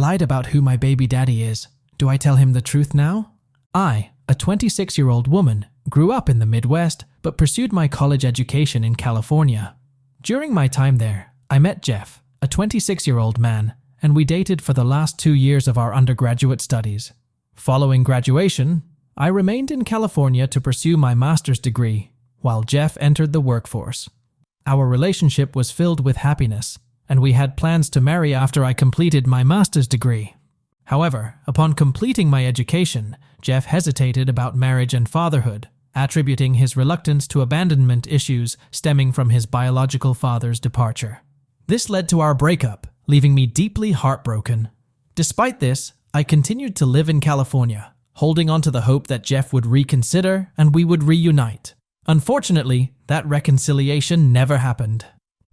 lied about who my baby daddy is. Do I tell him the truth now? I, a 26-year-old woman, grew up in the Midwest but pursued my college education in California. During my time there, I met Jeff, a 26-year-old man, and we dated for the last 2 years of our undergraduate studies. Following graduation, I remained in California to pursue my master's degree, while Jeff entered the workforce. Our relationship was filled with happiness, and we had plans to marry after I completed my master's degree. However, upon completing my education, Jeff hesitated about marriage and fatherhood, attributing his reluctance to abandonment issues stemming from his biological father's departure. This led to our breakup, leaving me deeply heartbroken. Despite this, I continued to live in California, holding on to the hope that Jeff would reconsider and we would reunite. Unfortunately, that reconciliation never happened.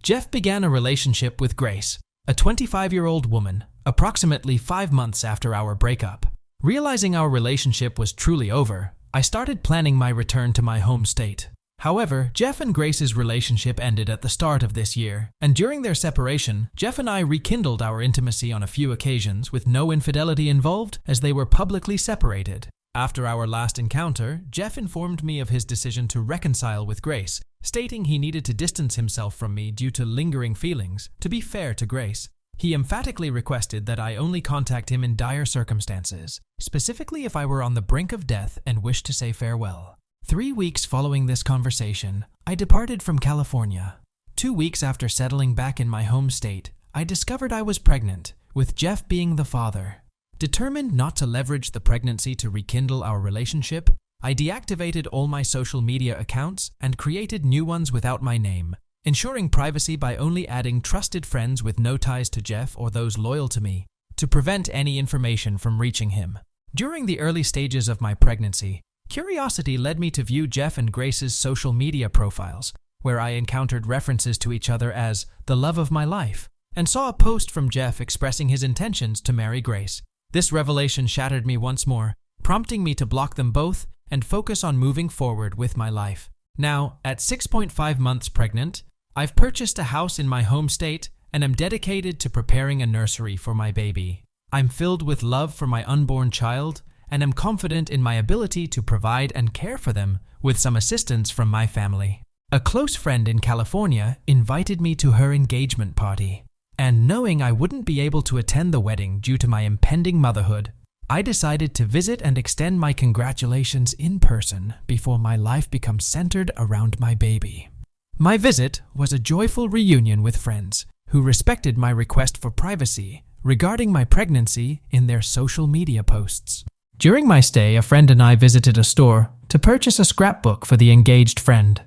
Jeff began a relationship with Grace, a 25-year-old woman, approximately 5 months after our breakup. Realizing our relationship was truly over, I started planning my return to my home state. However, Jeff and Grace's relationship ended at the start of this year, and during their separation, Jeff and I rekindled our intimacy on a few occasions with no infidelity involved as they were publicly separated. After our last encounter, Jeff informed me of his decision to reconcile with Grace, stating he needed to distance himself from me due to lingering feelings. To be fair to Grace, he emphatically requested that I only contact him in dire circumstances, specifically if I were on the brink of death and wished to say farewell. 3 weeks following this conversation, I departed from California. 2 weeks after settling back in my home state, I discovered I was pregnant, with Jeff being the father. Determined not to leverage the pregnancy to rekindle our relationship, I deactivated all my social media accounts and created new ones without my name, ensuring privacy by only adding trusted friends with no ties to Jeff or those loyal to me, to prevent any information from reaching him. During the early stages of my pregnancy, curiosity led me to view Jeff and Grace's social media profiles, where I encountered references to each other as the love of my life, and saw a post from Jeff expressing his intentions to marry Grace. This revelation shattered me once more, prompting me to block them both and focus on moving forward with my life. Now, at 6.5 months pregnant, I've purchased a house in my home state and am dedicated to preparing a nursery for my baby. I'm filled with love for my unborn child and am confident in my ability to provide and care for them with some assistance from my family. A close friend in California invited me to her engagement party, and knowing I wouldn't be able to attend the wedding due to my impending motherhood, I decided to visit and extend my congratulations in person before my life becomes centered around my baby. My visit was a joyful reunion with friends who respected my request for privacy regarding my pregnancy in their social media posts. During my stay, a friend and I visited a store to purchase a scrapbook for the engaged friend.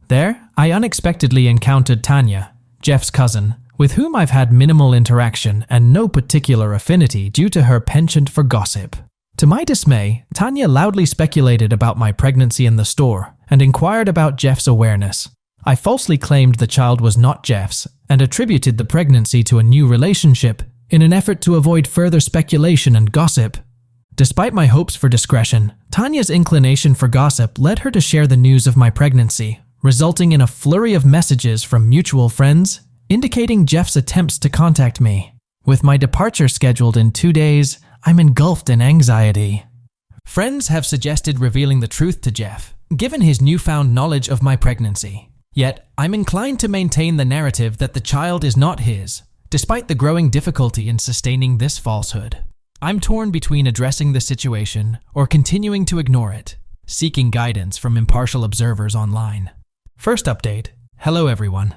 There, I unexpectedly encountered Tanya, Jeff's cousin, with whom I've had minimal interaction and no particular affinity due to her penchant for gossip. To my dismay, Tanya loudly speculated about my pregnancy in the store and inquired about Jeff's awareness. I falsely claimed the child was not Jeff's and attributed the pregnancy to a new relationship in an effort to avoid further speculation and gossip. Despite my hopes for discretion, Tanya's inclination for gossip led her to share the news of my pregnancy, resulting in a flurry of messages from mutual friends indicating Jeff's attempts to contact me. With my departure scheduled in 2 days, I'm engulfed in anxiety. Friends have suggested revealing the truth to Jeff, given his newfound knowledge of my pregnancy. Yet, I'm inclined to maintain the narrative that the child is not his, despite the growing difficulty in sustaining this falsehood. I'm torn between addressing the situation or continuing to ignore it, seeking guidance from impartial observers online. First update. Hello everyone.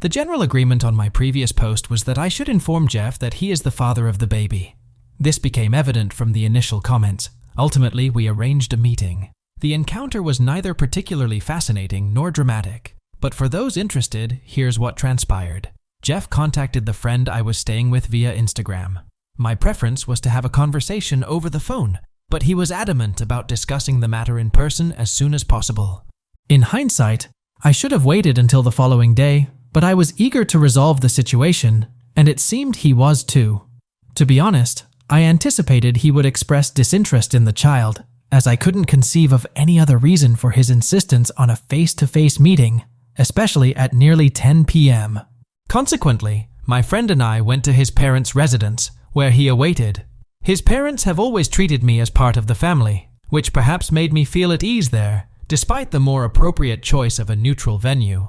The general agreement on my previous post was that I should inform Jeff that he is the father of the baby. This became evident from the initial comments. Ultimately, we arranged a meeting. The encounter was neither particularly fascinating nor dramatic, but for those interested, here's what transpired. Jeff contacted the friend I was staying with via Instagram. My preference was to have a conversation over the phone, but he was adamant about discussing the matter in person as soon as possible. In hindsight, I should have waited until the following day, but I was eager to resolve the situation, and it seemed he was too. To be honest, I anticipated he would express disinterest in the child, as I couldn't conceive of any other reason for his insistence on a face-to-face meeting, especially at nearly 10 p.m. Consequently, my friend and I went to his parents' residence, where he awaited. His parents have always treated me as part of the family, which perhaps made me feel at ease there, despite the more appropriate choice of a neutral venue.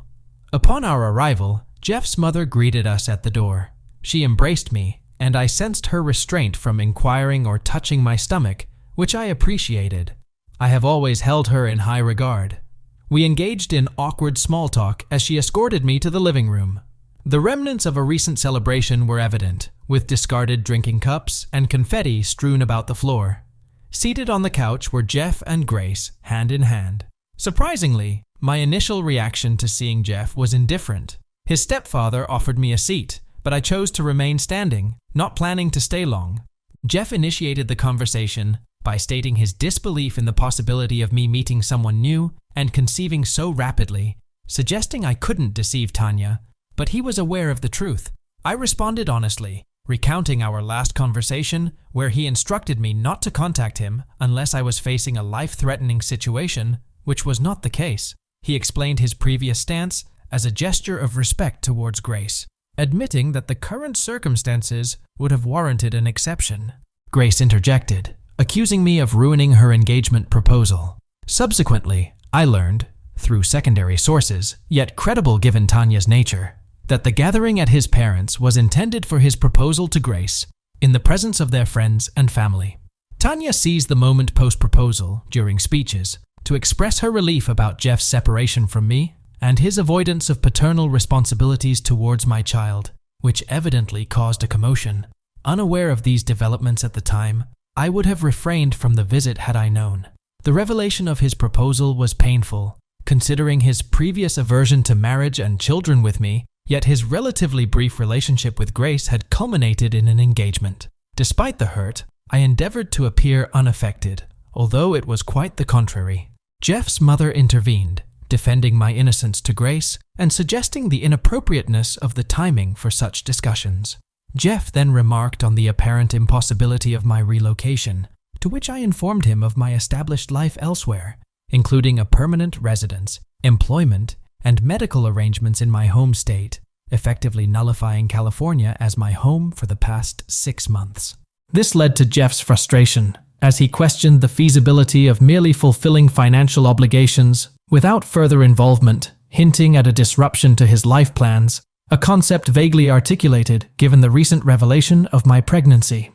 Upon our arrival, Jeff's mother greeted us at the door. She embraced me, and I sensed her restraint from inquiring or touching my stomach, which I appreciated. I have always held her in high regard. We engaged in awkward small talk as she escorted me to the living room. The remnants of a recent celebration were evident, with discarded drinking cups and confetti strewn about the floor. Seated on the couch were Jeff and Grace, hand in hand. Surprisingly, my initial reaction to seeing Jeff was indifferent. His stepfather offered me a seat, but I chose to remain standing, not planning to stay long. Jeff initiated the conversation by stating his disbelief in the possibility of me meeting someone new and conceiving so rapidly, suggesting I couldn't deceive Tanya, but he was aware of the truth. I responded honestly, recounting our last conversation where he instructed me not to contact him unless I was facing a life-threatening situation, which was not the case. He explained his previous stance as a gesture of respect towards Grace, admitting that the current circumstances would have warranted an exception. Grace interjected, accusing me of ruining her engagement proposal. Subsequently, I learned, through secondary sources, yet credible given Tanya's nature, that the gathering at his parents' was intended for his proposal to Grace, in the presence of their friends and family. Tanya seized the moment post-proposal, during speeches, to express her relief about Jeff's separation from me and his avoidance of paternal responsibilities towards my child, which evidently caused a commotion. Unaware of these developments at the time, I would have refrained from the visit had I known. The revelation of his proposal was painful, considering his previous aversion to marriage and children with me, yet his relatively brief relationship with Grace had culminated in an engagement. Despite the hurt, I endeavored to appear unaffected, although it was quite the contrary. Jeff's mother intervened, defending my innocence to Grace and suggesting the inappropriateness of the timing for such discussions. Jeff then remarked on the apparent impossibility of my relocation, to which I informed him of my established life elsewhere, including a permanent residence, employment, and medical arrangements in my home state, effectively nullifying California as my home for the past 6 months. This led to Jeff's frustration, as he questioned the feasibility of merely fulfilling financial obligations without further involvement, hinting at a disruption to his life plans, a concept vaguely articulated given the recent revelation of my pregnancy.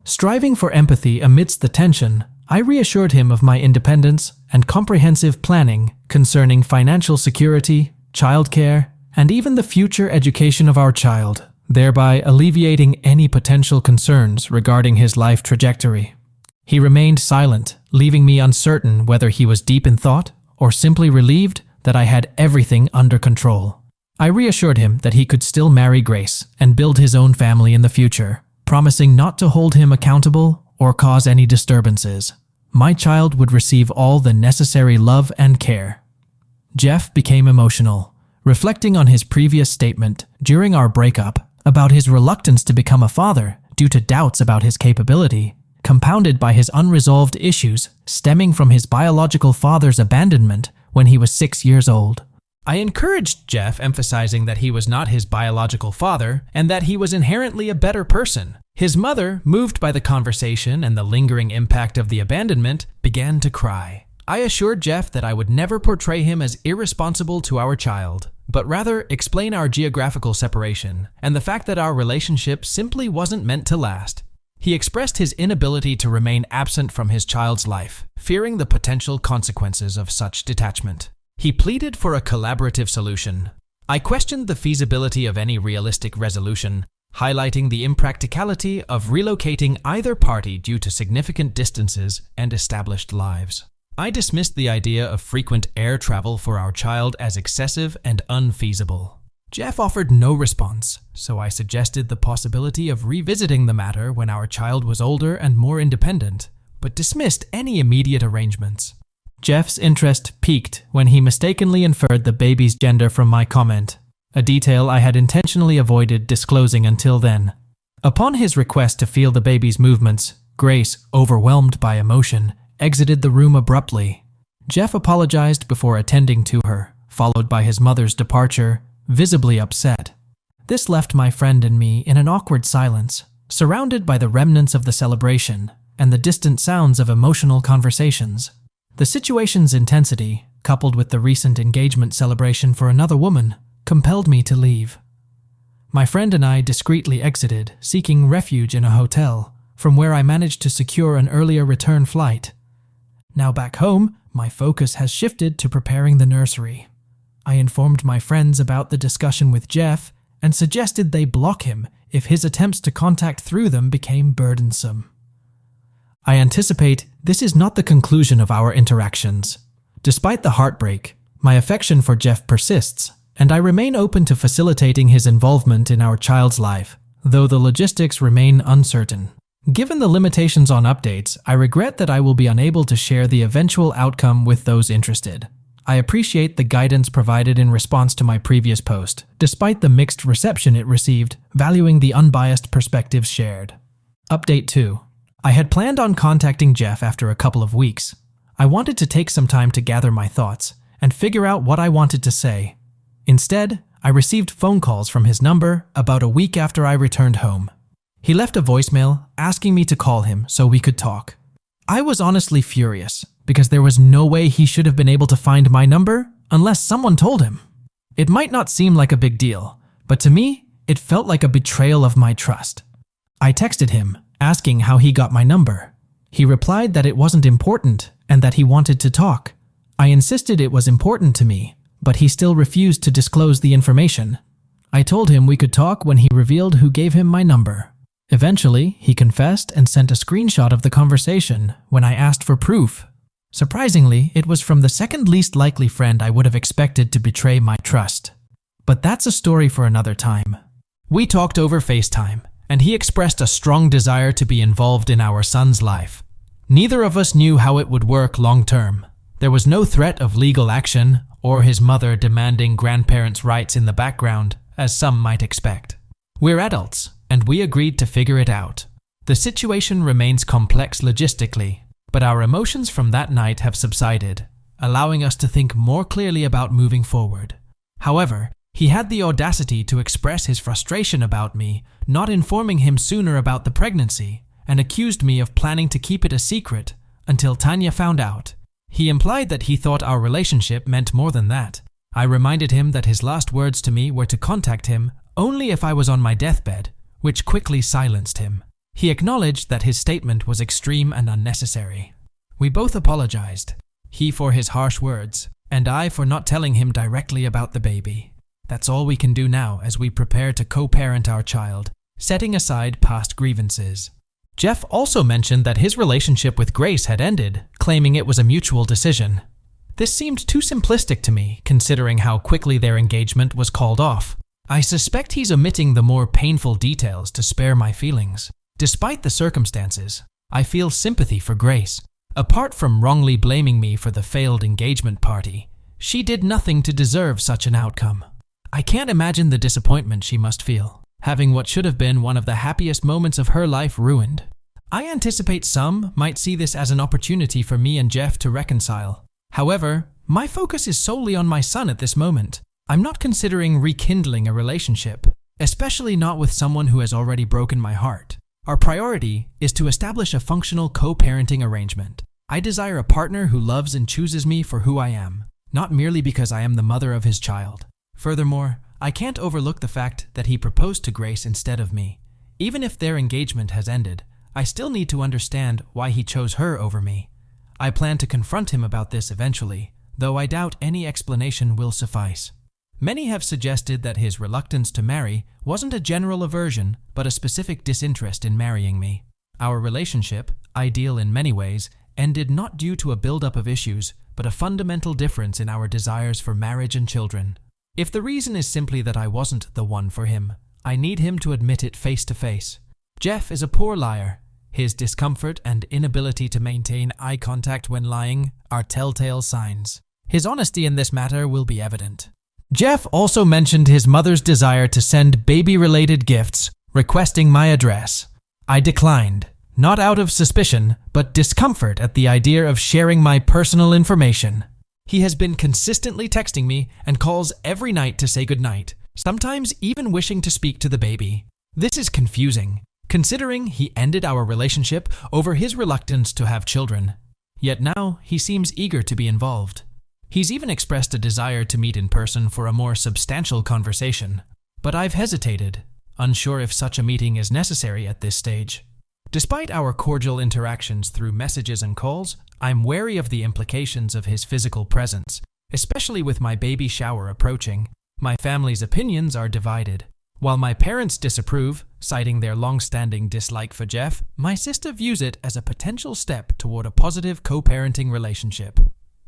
Striving for empathy amidst the tension, I reassured him of my independence and comprehensive planning concerning financial security, childcare, and even the future education of our child, thereby alleviating any potential concerns regarding his life trajectory. He remained silent, leaving me uncertain whether he was deep in thought or simply relieved that I had everything under control. I reassured him that he could still marry Grace and build his own family in the future, promising not to hold him accountable or cause any disturbances. My child would receive all the necessary love and care. Jeff became emotional, reflecting on his previous statement during our breakup about his reluctance to become a father due to doubts about his capability, compounded by his unresolved issues stemming from his biological father's abandonment when he was 6 years old. I encouraged Jeff, emphasizing that he was not his biological father and that he was inherently a better person. His mother, moved by the conversation and the lingering impact of the abandonment, began to cry. I assured Jeff that I would never portray him as irresponsible to our child, but rather explain our geographical separation and the fact that our relationship simply wasn't meant to last. He expressed his inability to remain absent from his child's life, fearing the potential consequences of such detachment. He pleaded for a collaborative solution. I questioned the feasibility of any realistic resolution, highlighting the impracticality of relocating either party due to significant distances and established lives. I dismissed the idea of frequent air travel for our child as excessive and unfeasible. Jeff offered no response, so I suggested the possibility of revisiting the matter when our child was older and more independent, but dismissed any immediate arrangements. Jeff's interest peaked when he mistakenly inferred the baby's gender from my comment, a detail I had intentionally avoided disclosing until then. Upon his request to feel the baby's movements, Grace, overwhelmed by emotion, exited the room abruptly. Jeff apologized before attending to her, followed by his mother's departure, visibly upset. This left my friend and me in an awkward silence, surrounded by the remnants of the celebration and the distant sounds of emotional conversations. The situation's intensity, coupled with the recent engagement celebration for another woman, compelled me to leave. My friend and I discreetly exited, seeking refuge in a hotel, from where I managed to secure an earlier return flight. Now back home, my focus has shifted to preparing the nursery. I informed my friends about the discussion with Jeff and suggested they block him if his attempts to contact through them became burdensome. I anticipate this is not the conclusion of our interactions. Despite the heartbreak, my affection for Jeff persists, and I remain open to facilitating his involvement in our child's life, though the logistics remain uncertain. Given the limitations on updates, I regret that I will be unable to share the eventual outcome with those interested. I appreciate the guidance provided in response to my previous post, despite the mixed reception it received, valuing the unbiased perspectives shared. Update 2. I had planned on contacting Jeff after a couple of weeks. I wanted to take some time to gather my thoughts and figure out what I wanted to say. Instead, I received phone calls from his number about a week after I returned home. He left a voicemail asking me to call him so we could talk. I was honestly furious because there was no way he should have been able to find my number unless someone told him. It might not seem like a big deal, but to me, it felt like a betrayal of my trust. I texted him, asking how he got my number. He replied that it wasn't important and that he wanted to talk. I insisted it was important to me, but he still refused to disclose the information. I told him we could talk when he revealed who gave him my number. Eventually, he confessed and sent a screenshot of the conversation when I asked for proof. Surprisingly, it was from the second least likely friend I would have expected to betray my trust. But that's a story for another time. We talked over FaceTime, and he expressed a strong desire to be involved in our son's life. Neither of us knew how it would work long term. There was no threat of legal action or his mother demanding grandparents' rights in the background, as some might expect. We're adults, and we agreed to figure it out. The situation remains complex logistically, but our emotions from that night have subsided, allowing us to think more clearly about moving forward. However, he had the audacity to express his frustration about me not informing him sooner about the pregnancy, and accused me of planning to keep it a secret until Tanya found out. He implied that he thought our relationship meant more than that. I reminded him that his last words to me were to contact him only if I was on my deathbed, which quickly silenced him. He acknowledged that his statement was extreme and unnecessary. We both apologized, he for his harsh words, and I for not telling him directly about the baby. That's all we can do now as we prepare to co-parent our child, setting aside past grievances. Jeff also mentioned that his relationship with Grace had ended, claiming it was a mutual decision. This seemed too simplistic to me, considering how quickly their engagement was called off. I suspect he's omitting the more painful details to spare my feelings. Despite the circumstances, I feel sympathy for Grace. Apart from wrongly blaming me for the failed engagement party, she did nothing to deserve such an outcome. I can't imagine the disappointment she must feel, having what should have been one of the happiest moments of her life ruined. I anticipate some might see this as an opportunity for me and Jeff to reconcile. However, my focus is solely on my son at this moment. I'm not considering rekindling a relationship, especially not with someone who has already broken my heart. Our priority is to establish a functional co-parenting arrangement. I desire a partner who loves and chooses me for who I am, not merely because I am the mother of his child. Furthermore, I can't overlook the fact that he proposed to Grace instead of me. Even if their engagement has ended, I still need to understand why he chose her over me. I plan to confront him about this eventually, though I doubt any explanation will suffice. Many have suggested that his reluctance to marry wasn't a general aversion, but a specific disinterest in marrying me. Our relationship, ideal in many ways, ended not due to a buildup of issues, but a fundamental difference in our desires for marriage and children. If the reason is simply that I wasn't the one for him, I need him to admit it face to face. Jeff is a poor liar. His discomfort and inability to maintain eye contact when lying are telltale signs. His honesty in this matter will be evident. Jeff also mentioned his mother's desire to send baby-related gifts, requesting my address. I declined, not out of suspicion, but discomfort at the idea of sharing my personal information. He has been consistently texting me and calls every night to say goodnight, sometimes even wishing to speak to the baby. This is confusing, considering he ended our relationship over his reluctance to have children. Yet now he seems eager to be involved. He's even expressed a desire to meet in person for a more substantial conversation, but I've hesitated, unsure if such a meeting is necessary at this stage. Despite our cordial interactions through messages and calls, I'm wary of the implications of his physical presence, especially with my baby shower approaching. My family's opinions are divided. While my parents disapprove, citing their long-standing dislike for Jeff, my sister views it as a potential step toward a positive co-parenting relationship.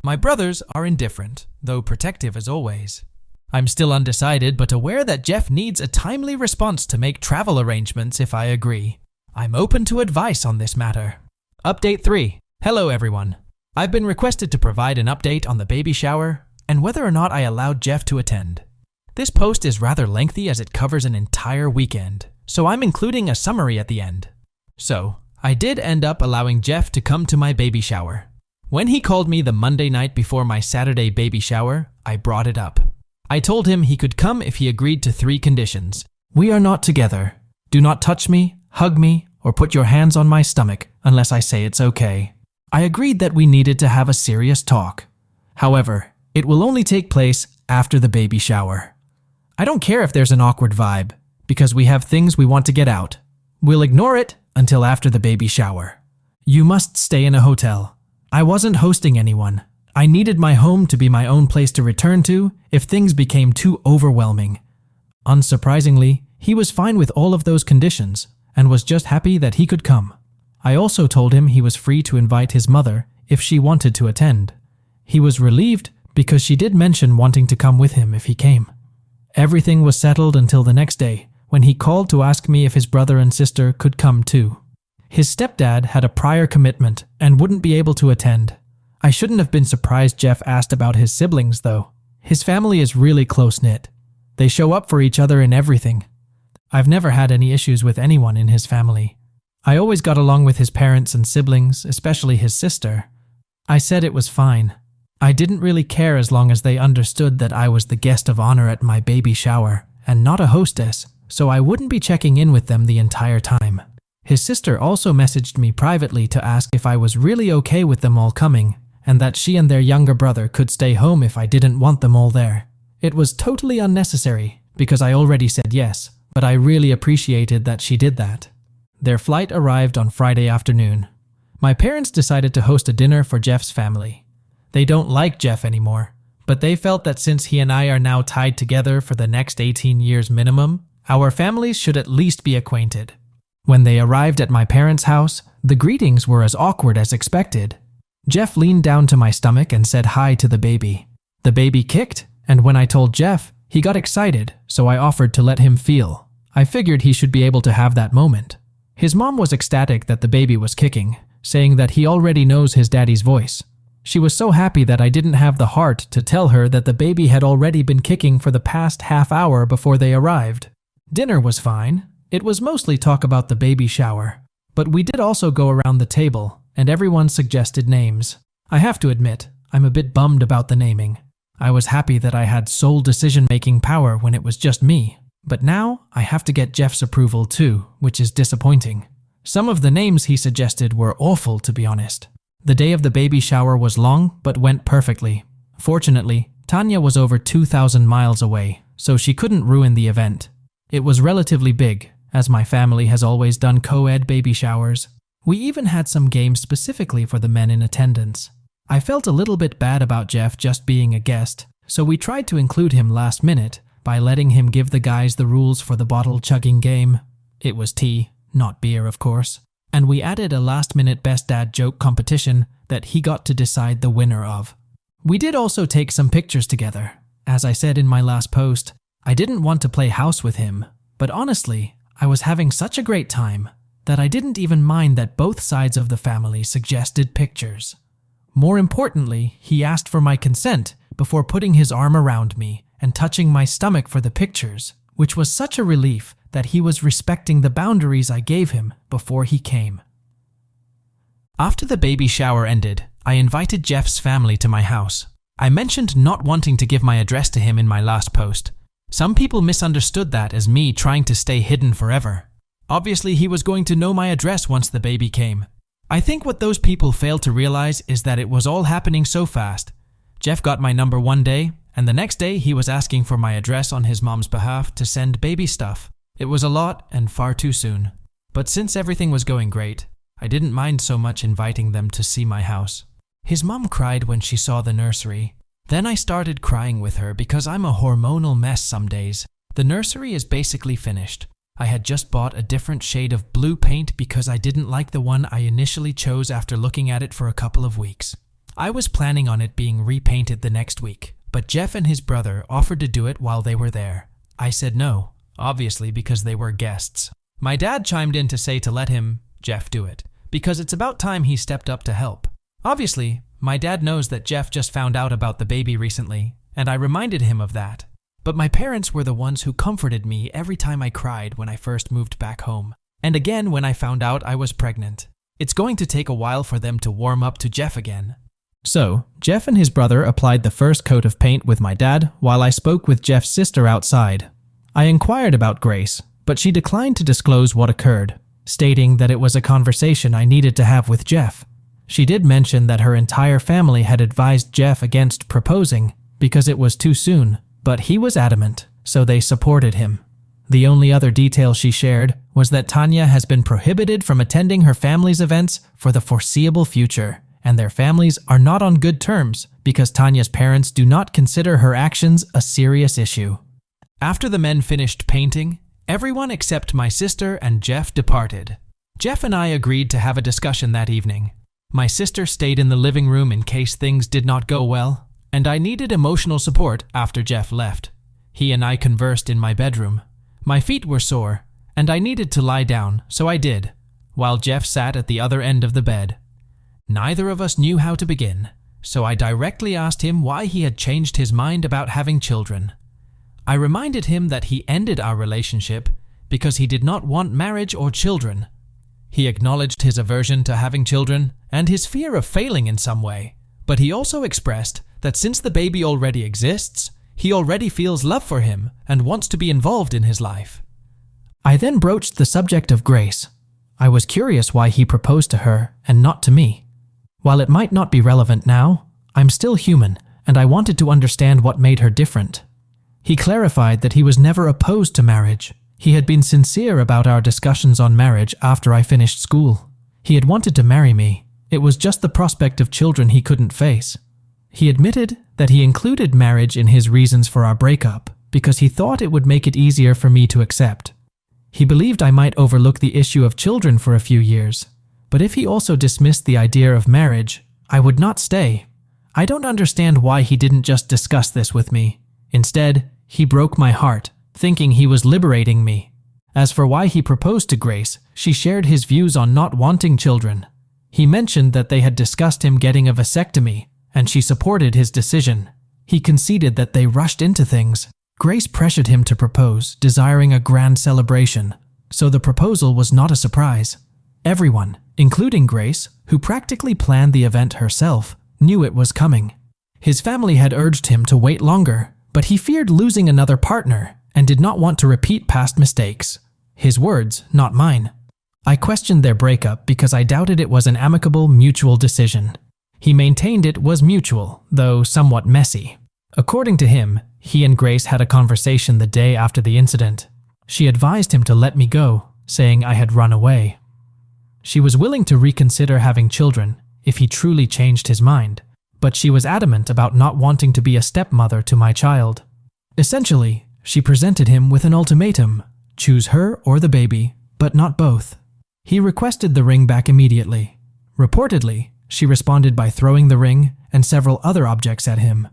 My brothers are indifferent, though protective as always. I'm still undecided, but aware that Jeff needs a timely response to make travel arrangements if I agree. I'm open to advice on this matter. Update 3. Hello everyone. I've been requested to provide an update on the baby shower and whether or not I allowed Jeff to attend. This post is rather lengthy as it covers an entire weekend, so I'm including a summary at the end. So, I did end up allowing Jeff to come to my baby shower. When he called me the Monday night before my Saturday baby shower, I brought it up. I told him he could come if he agreed to 3 conditions. We are not together. Do not touch me, hug me, or put your hands on my stomach unless I say it's okay. I agreed that we needed to have a serious talk. However, it will only take place after the baby shower. I don't care if there's an awkward vibe, because we have things we want to get out. We'll ignore it until after the baby shower. You must stay in a hotel. I wasn't hosting anyone. I needed my home to be my own place to return to if things became too overwhelming. Unsurprisingly, he was fine with all of those conditions and was just happy that he could come. I also told him he was free to invite his mother if she wanted to attend. He was relieved because she did mention wanting to come with him if he came. Everything was settled until the next day when he called to ask me if his brother and sister could come too. His stepdad had a prior commitment and wouldn't be able to attend. I shouldn't have been surprised Jeff asked about his siblings though. His family is really close-knit. They show up for each other in everything. I've never had any issues with anyone in his family. I always got along with his parents and siblings, especially his sister. I said it was fine. I didn't really care as long as they understood that I was the guest of honor at my baby shower and not a hostess, so I wouldn't be checking in with them the entire time. His sister also messaged me privately to ask if I was really okay with them all coming and that she and their younger brother could stay home if I didn't want them all there. It was totally unnecessary because I already said yes, but I really appreciated that she did that. Their flight arrived on Friday afternoon. My parents decided to host a dinner for Jeff's family. They don't like Jeff anymore, but they felt that since he and I are now tied together for the next 18 years minimum, our families should at least be acquainted. When they arrived at my parents' house, the greetings were as awkward as expected. Jeff leaned down to my stomach and said hi to the baby. The baby kicked, and when I told Jeff, he got excited, so I offered to let him feel. I figured he should be able to have that moment. His mom was ecstatic that the baby was kicking, saying that he already knows his daddy's voice. She was so happy that I didn't have the heart to tell her that the baby had already been kicking for the past half hour before they arrived. Dinner was fine. It was mostly talk about the baby shower. But we did also go around the table, and everyone suggested names. I have to admit, I'm a bit bummed about the naming. I was happy that I had sole decision-making power when it was just me. But now, I have to get Jeff's approval too, which is disappointing. Some of the names he suggested were awful, to be honest. The day of the baby shower was long, but went perfectly. Fortunately, Tanya was over 2,000 miles away, so she couldn't ruin the event. It was relatively big, as my family has always done co-ed baby showers. We even had some games specifically for the men in attendance. I felt a little bit bad about Jeff just being a guest, so we tried to include him last minute by letting him give the guys the rules for the bottle chugging game. It was tea, not beer of course, and we added a last-minute best dad joke competition that he got to decide the winner of. We did also take some pictures together. As I said in my last post, I didn't want to play house with him, but honestly, I was having such a great time that I didn't even mind that both sides of the family suggested pictures. More importantly, he asked for my consent before putting his arm around me and touching my stomach for the pictures, which was such a relief that he was respecting the boundaries I gave him before he came. After the baby shower ended, I invited Jeff's family to my house. I mentioned not wanting to give my address to him in my last post. Some people misunderstood that as me trying to stay hidden forever. Obviously, he was going to know my address once the baby came. I think what those people failed to realize is that it was all happening so fast. Jeff got my number one day, and the next day he was asking for my address on his mom's behalf to send baby stuff. It was a lot and far too soon. But since everything was going great, I didn't mind so much inviting them to see my house. His mom cried when she saw the nursery. Then I started crying with her because I'm a hormonal mess some days. The nursery is basically finished. I had just bought a different shade of blue paint because I didn't like the one I initially chose after looking at it for a couple of weeks. I was planning on it being repainted the next week, but Jeff and his brother offered to do it while they were there. I said no, obviously because they were guests. My dad chimed in to say to let him, Jeff, do it, because it's about time he stepped up to help. Obviously, my dad knows that Jeff just found out about the baby recently, and I reminded him of that. But my parents were the ones who comforted me every time I cried when I first moved back home, and again when I found out I was pregnant. It's going to take a while for them to warm up to Jeff again. So, Jeff and his brother applied the first coat of paint with my dad while I spoke with Jeff's sister outside. I inquired about Grace, but she declined to disclose what occurred, stating that it was a conversation I needed to have with Jeff. She did mention that her entire family had advised Jeff against proposing because it was too soon, but he was adamant, so they supported him. The only other detail she shared was that Tanya has been prohibited from attending her family's events for the foreseeable future, and their families are not on good terms because Tanya's parents do not consider her actions a serious issue. After the men finished painting, everyone except my sister and Jeff departed. Jeff and I agreed to have a discussion that evening. My sister stayed in the living room in case things did not go well, and I needed emotional support after Jeff left. He and I conversed in my bedroom. My feet were sore, and I needed to lie down, so I did, while Jeff sat at the other end of the bed. Neither of us knew how to begin, so I directly asked him why he had changed his mind about having children. I reminded him that he ended our relationship because he did not want marriage or children. He acknowledged his aversion to having children and his fear of failing in some way, but he also expressed that since the baby already exists, he already feels love for him and wants to be involved in his life. I then broached the subject of Grace. I was curious why he proposed to her and not to me. While it might not be relevant now, I'm still human, and I wanted to understand what made her different. He clarified that he was never opposed to marriage. He had been sincere about our discussions on marriage after I finished school. He had wanted to marry me. It was just the prospect of children he couldn't face. He admitted that he included marriage in his reasons for our breakup because he thought it would make it easier for me to accept. He believed I might overlook the issue of children for a few years, but if he also dismissed the idea of marriage, I would not stay. I don't understand why he didn't just discuss this with me. Instead, he broke my heart, thinking he was liberating me. As for why he proposed to Grace, she shared his views on not wanting children. He mentioned that they had discussed him getting a vasectomy, and she supported his decision. He conceded that they rushed into things. Grace pressured him to propose, desiring a grand celebration, so the proposal was not a surprise. Everyone, including Grace, who practically planned the event herself, knew it was coming. His family had urged him to wait longer, but he feared losing another partner and did not want to repeat past mistakes. His words, not mine. I questioned their breakup because I doubted it was an amicable, mutual decision. He maintained it was mutual, though somewhat messy. According to him, he and Grace had a conversation the day after the incident. She advised him to let me go, saying I had run away. She was willing to reconsider having children if he truly changed his mind, but she was adamant about not wanting to be a stepmother to my child. Essentially, she presented him with an ultimatum: choose her or the baby, but not both. He requested the ring back immediately. Reportedly, she responded by throwing the ring and several other objects at him.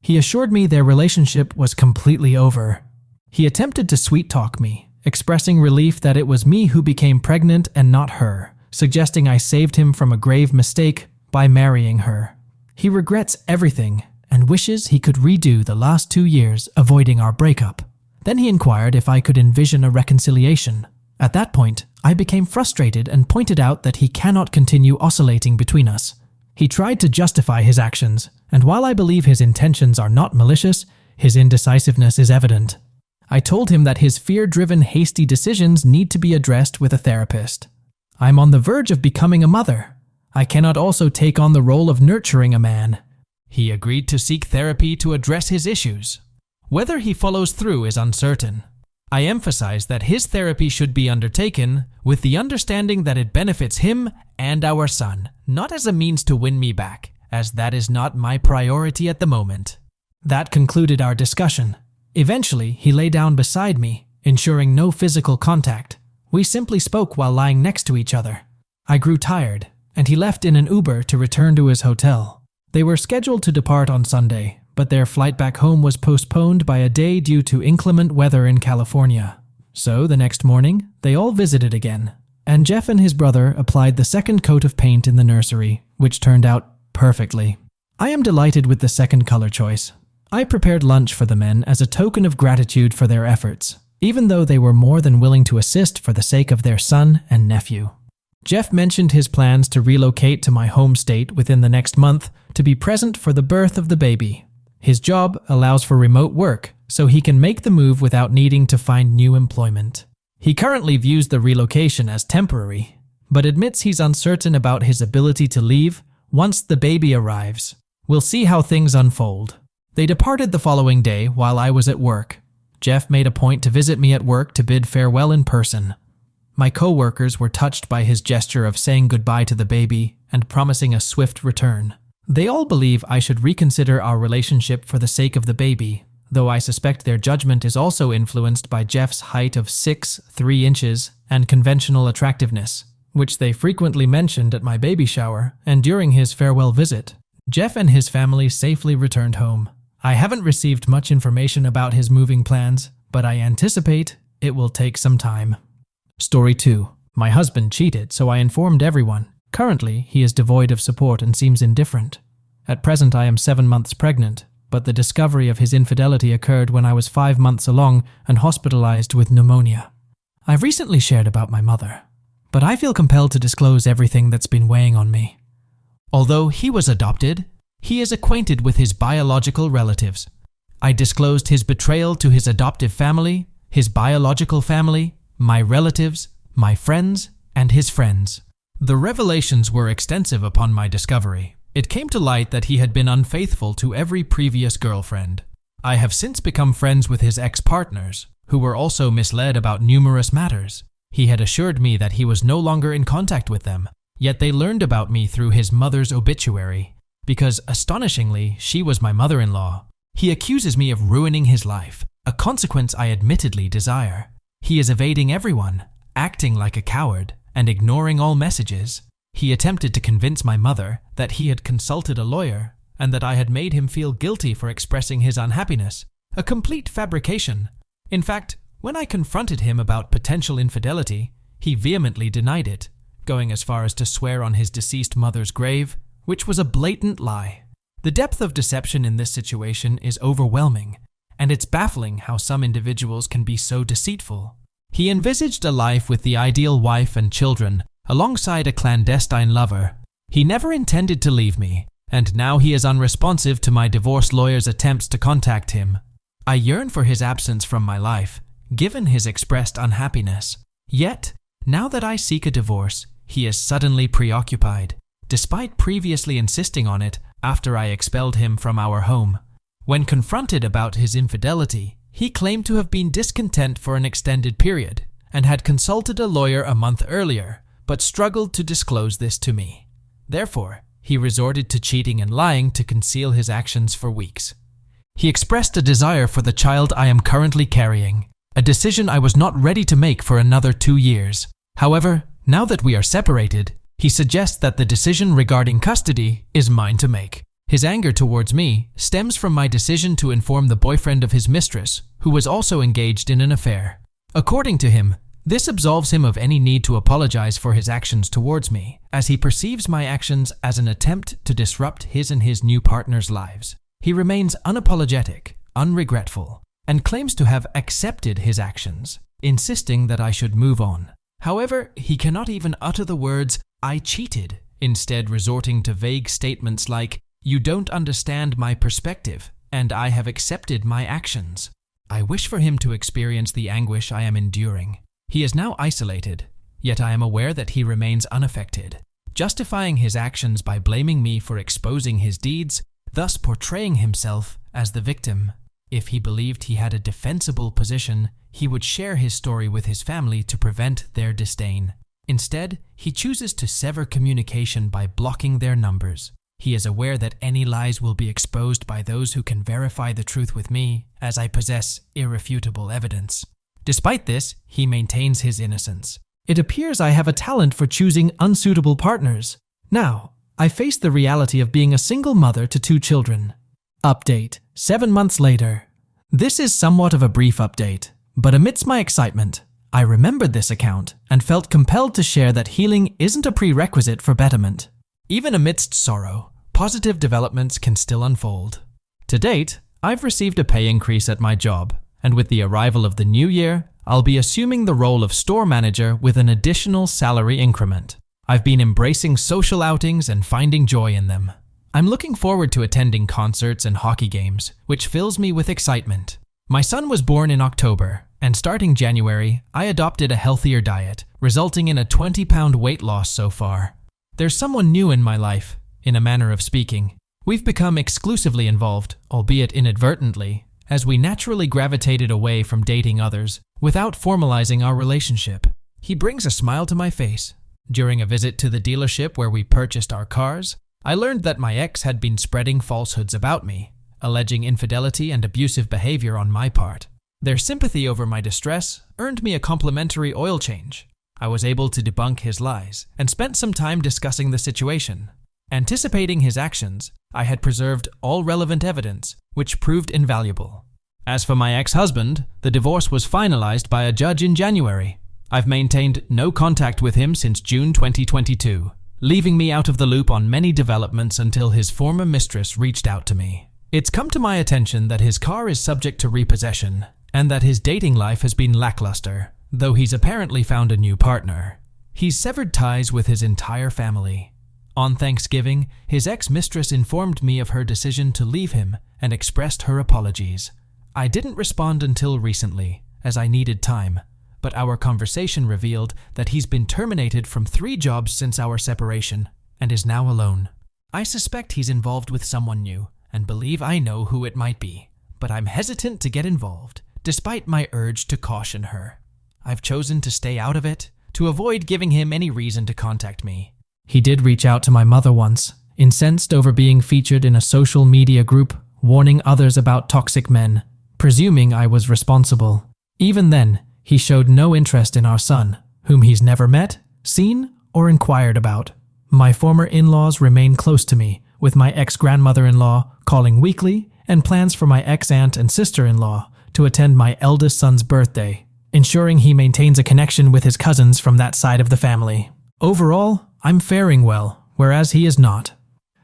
He assured me their relationship was completely over. He attempted to sweet-talk me, expressing relief that it was me who became pregnant and not her, suggesting I saved him from a grave mistake by marrying her. He regrets everything and wishes he could redo the last 2 years avoiding our breakup. Then he inquired if I could envision a reconciliation. At that point, I became frustrated and pointed out that he cannot continue oscillating between us. He tried to justify his actions, and while I believe his intentions are not malicious, his indecisiveness is evident. I told him that his fear-driven, hasty decisions need to be addressed with a therapist. I'm on the verge of becoming a mother. I cannot also take on the role of nurturing a man. He agreed to seek therapy to address his issues. Whether he follows through is uncertain. I emphasize that his therapy should be undertaken with the understanding that it benefits him and our son, not as a means to win me back, as that is not my priority at the moment. That concluded our discussion. Eventually, he lay down beside me, ensuring no physical contact. We simply spoke while lying next to each other. I grew tired, and he left in an Uber to return to his hotel. They were scheduled to depart on Sunday, but their flight back home was postponed by a day due to inclement weather in California. So the next morning, they all visited again, and Jeff and his brother applied the second coat of paint in the nursery, which turned out perfectly. I am delighted with the second color choice. I prepared lunch for the men as a token of gratitude for their efforts, even though they were more than willing to assist for the sake of their son and nephew. Jeff mentioned his plans to relocate to my home state within the next month to be present for the birth of the baby. His job allows for remote work, so he can make the move without needing to find new employment. He currently views the relocation as temporary, but admits he's uncertain about his ability to leave once the baby arrives. We'll see how things unfold. They departed the following day while I was at work. Jeff made a point to visit me at work to bid farewell in person. My co-workers were touched by his gesture of saying goodbye to the baby and promising a swift return. They all believe I should reconsider our relationship for the sake of the baby, though I suspect their judgment is also influenced by Jeff's height of 6'3" and conventional attractiveness, which they frequently mentioned at my baby shower and during his farewell visit. Jeff and his family safely returned home. I haven't received much information about his moving plans, but I anticipate it will take some time. Story 2. My husband cheated, so I informed everyone. Currently, he is devoid of support and seems indifferent. At present, I am 7 months pregnant, but the discovery of his infidelity occurred when I was 5 months along and hospitalized with pneumonia. I've recently shared about my mother, but I feel compelled to disclose everything that's been weighing on me. Although he was adopted, he is acquainted with his biological relatives. I disclosed his betrayal to his adoptive family, his biological family, my relatives, my friends, and his friends. The revelations were extensive upon my discovery. It came to light that he had been unfaithful to every previous girlfriend. I have since become friends with his ex-partners, who were also misled about numerous matters. He had assured me that he was no longer in contact with them, yet they learned about me through his mother's obituary, because, astonishingly, she was my mother-in-law. He accuses me of ruining his life, a consequence I admittedly desire. He is evading everyone, acting like a coward, and ignoring all messages. He attempted to convince my mother that he had consulted a lawyer and that I had made him feel guilty for expressing his unhappiness, a complete fabrication. In fact, when I confronted him about potential infidelity, he vehemently denied it, going as far as to swear on his deceased mother's grave, which was a blatant lie. The depth of deception in this situation is overwhelming, and it's baffling how some individuals can be so deceitful. He envisaged a life with the ideal wife and children, alongside a clandestine lover. He never intended to leave me, and now he is unresponsive to my divorce lawyer's attempts to contact him. I yearn for his absence from my life, given his expressed unhappiness. Yet, now that I seek a divorce, he is suddenly preoccupied, despite previously insisting on it after I expelled him from our home. When confronted about his infidelity, he claimed to have been discontent for an extended period and had consulted a lawyer a month earlier, but struggled to disclose this to me. Therefore, he resorted to cheating and lying to conceal his actions for weeks. He expressed a desire for the child I am currently carrying, a decision I was not ready to make for another 2 years. However, now that we are separated, he suggests that the decision regarding custody is mine to make. His anger towards me stems from my decision to inform the boyfriend of his mistress, who was also engaged in an affair. According to him, this absolves him of any need to apologize for his actions towards me, as he perceives my actions as an attempt to disrupt his and his new partner's lives. He remains unapologetic, unregretful, and claims to have accepted his actions, insisting that I should move on. However, he cannot even utter the words, "I cheated," instead resorting to vague statements like, "You don't understand my perspective, and I have accepted my actions." I wish for him to experience the anguish I am enduring. He is now isolated, yet I am aware that he remains unaffected, justifying his actions by blaming me for exposing his deeds, thus portraying himself as the victim. If he believed he had a defensible position, he would share his story with his family to prevent their disdain. Instead, he chooses to sever communication by blocking their numbers. He is aware that any lies will be exposed by those who can verify the truth with me, as I possess irrefutable evidence. Despite this, he maintains his innocence. It appears I have a talent for choosing unsuitable partners. Now, I face the reality of being a single mother to 2 children. Update: 7 months later. This is somewhat of a brief update, but amidst my excitement, I remembered this account and felt compelled to share that healing isn't a prerequisite for betterment. Even amidst sorrow, positive developments can still unfold. To date, I've received a pay increase at my job, and with the arrival of the new year, I'll be assuming the role of store manager with an additional salary increment. I've been embracing social outings and finding joy in them. I'm looking forward to attending concerts and hockey games, which fills me with excitement. My son was born in October, and starting January, I adopted a healthier diet, resulting in a 20-pound weight loss so far. There's someone new in my life, in a manner of speaking. We've become exclusively involved, albeit inadvertently, as we naturally gravitated away from dating others without formalizing our relationship. He brings a smile to my face. During a visit to the dealership where we purchased our cars, I learned that my ex had been spreading falsehoods about me, alleging infidelity and abusive behavior on my part. Their sympathy over my distress earned me a complimentary oil change. I was able to debunk his lies and spent some time discussing the situation. Anticipating his actions, I had preserved all relevant evidence, which proved invaluable. As for my ex-husband, the divorce was finalized by a judge in January. I've maintained no contact with him since June 2022, leaving me out of the loop on many developments until his former mistress reached out to me. It's come to my attention that his car is subject to repossession, and that his dating life has been lackluster, though he's apparently found a new partner. He's severed ties with his entire family. On Thanksgiving, his ex-mistress informed me of her decision to leave him and expressed her apologies. I didn't respond until recently, as I needed time, but our conversation revealed that he's been terminated from 3 jobs since our separation and is now alone. I suspect he's involved with someone new and believe I know who it might be, but I'm hesitant to get involved, despite my urge to caution her. I've chosen to stay out of it, to avoid giving him any reason to contact me. He did reach out to my mother once, incensed over being featured in a social media group, warning others about toxic men, presuming I was responsible. Even then, he showed no interest in our son, whom he's never met, seen, or inquired about. My former in-laws remain close to me, with my ex-grandmother-in-law calling weekly, and plans for my ex-aunt and sister-in-law to attend my eldest son's birthday, ensuring he maintains a connection with his cousins from that side of the family. Overall, I'm faring well, whereas he is not.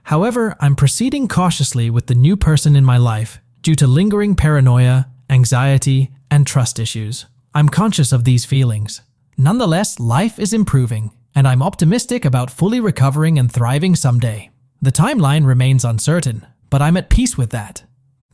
However, I'm proceeding cautiously with the new person in my life due to lingering paranoia, anxiety, and trust issues. I'm conscious of these feelings. Nonetheless, life is improving, and I'm optimistic about fully recovering and thriving someday. The timeline remains uncertain, but I'm at peace with that.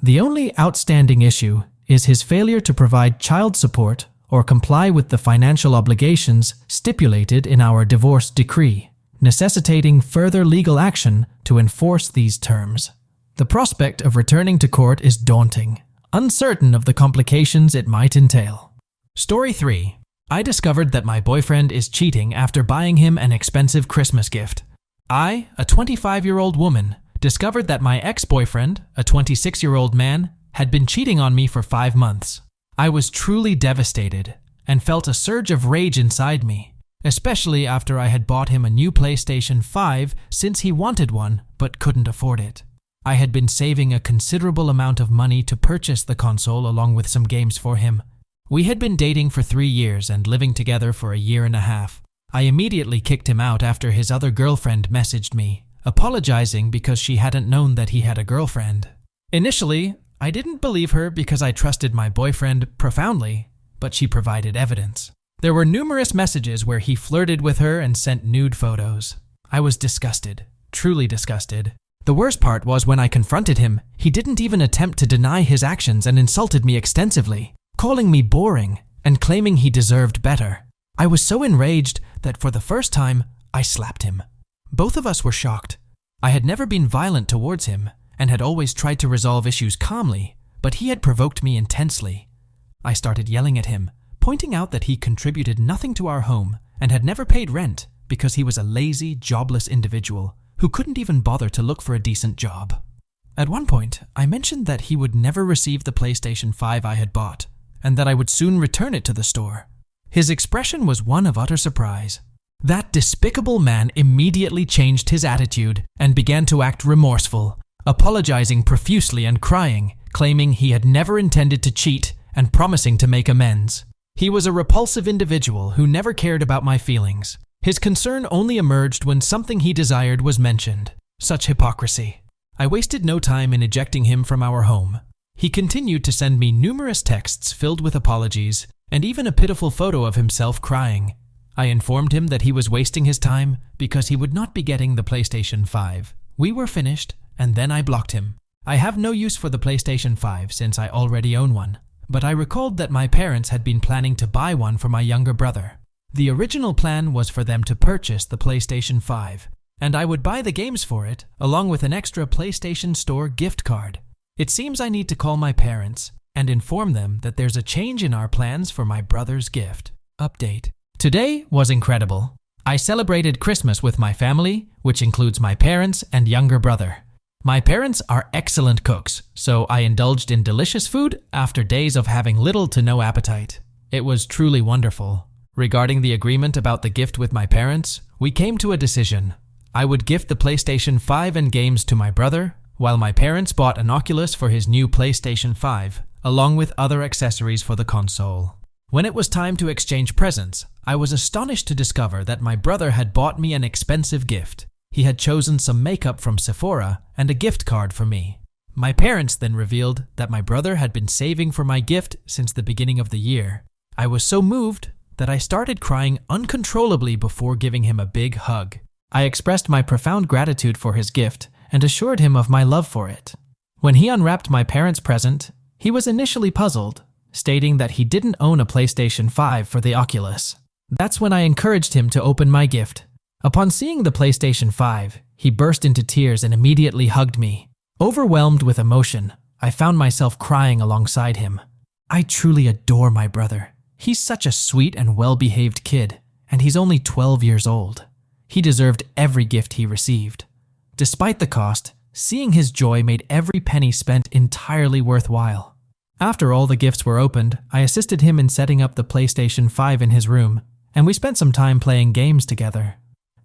The only outstanding issue is his failure to provide child support or comply with the financial obligations stipulated in our divorce decree, necessitating further legal action to enforce these terms. The prospect of returning to court is daunting, uncertain of the complications it might entail. Story 3. I discovered that my boyfriend is cheating after buying him an expensive Christmas gift. I, a 25-year-old woman, discovered that my ex-boyfriend, a 26-year-old man, had been cheating on me for 5 months. I was truly devastated and felt a surge of rage inside me, especially after I had bought him a new PlayStation 5 since he wanted one but couldn't afford it. I had been saving a considerable amount of money to purchase the console along with some games for him. We had been dating for 3 years and living together for a year and a half. I immediately kicked him out after his other girlfriend messaged me, apologizing because she hadn't known that he had a girlfriend. Initially, I didn't believe her because I trusted my boyfriend profoundly, but she provided evidence. There were numerous messages where he flirted with her and sent nude photos. I was disgusted, truly disgusted. The worst part was when I confronted him, he didn't even attempt to deny his actions and insulted me extensively, calling me boring and claiming he deserved better. I was so enraged that for the first time, I slapped him. Both of us were shocked. I had never been violent towards him and had always tried to resolve issues calmly, but he had provoked me intensely. I started yelling at him, pointing out that he contributed nothing to our home and had never paid rent because he was a lazy, jobless individual who couldn't even bother to look for a decent job. At one point, I mentioned that he would never receive the PlayStation 5 I had bought and that I would soon return it to the store. His expression was one of utter surprise. That despicable man immediately changed his attitude and began to act remorseful, apologizing profusely and crying, claiming he had never intended to cheat and promising to make amends. He was a repulsive individual who never cared about my feelings. His concern only emerged when something he desired was mentioned. Such hypocrisy. I wasted no time in ejecting him from our home. He continued to send me numerous texts filled with apologies and even a pitiful photo of himself crying. I informed him that he was wasting his time because he would not be getting the PlayStation 5. We were finished, and then I blocked him. I have no use for the PlayStation 5 since I already own one, but I recalled that my parents had been planning to buy one for my younger brother. The original plan was for them to purchase the PlayStation 5, and I would buy the games for it, along with an extra PlayStation Store gift card. It seems I need to call my parents and inform them that there's a change in our plans for my brother's gift. Update. Today was incredible. I celebrated Christmas with my family, which includes my parents and younger brother. My parents are excellent cooks, so I indulged in delicious food after days of having little to no appetite. It was truly wonderful. Regarding the agreement about the gift with my parents, we came to a decision. I would gift the PlayStation 5 and games to my brother, while my parents bought an Oculus for his new PlayStation 5, along with other accessories for the console. When it was time to exchange presents, I was astonished to discover that my brother had bought me an expensive gift. He had chosen some makeup from Sephora and a gift card for me. My parents then revealed that my brother had been saving for my gift since the beginning of the year. I was so moved that I started crying uncontrollably before giving him a big hug. I expressed my profound gratitude for his gift and assured him of my love for it. When he unwrapped my parents' present, he was initially puzzled, stating that he didn't own a PlayStation 5 for the Oculus. That's when I encouraged him to open my gift. Upon seeing the PlayStation 5, he burst into tears and immediately hugged me. Overwhelmed with emotion, I found myself crying alongside him. I truly adore my brother. He's such a sweet and well-behaved kid, and he's only 12 years old. He deserved every gift he received. Despite the cost, seeing his joy made every penny spent entirely worthwhile. After all the gifts were opened, I assisted him in setting up the PlayStation 5 in his room, and we spent some time playing games together.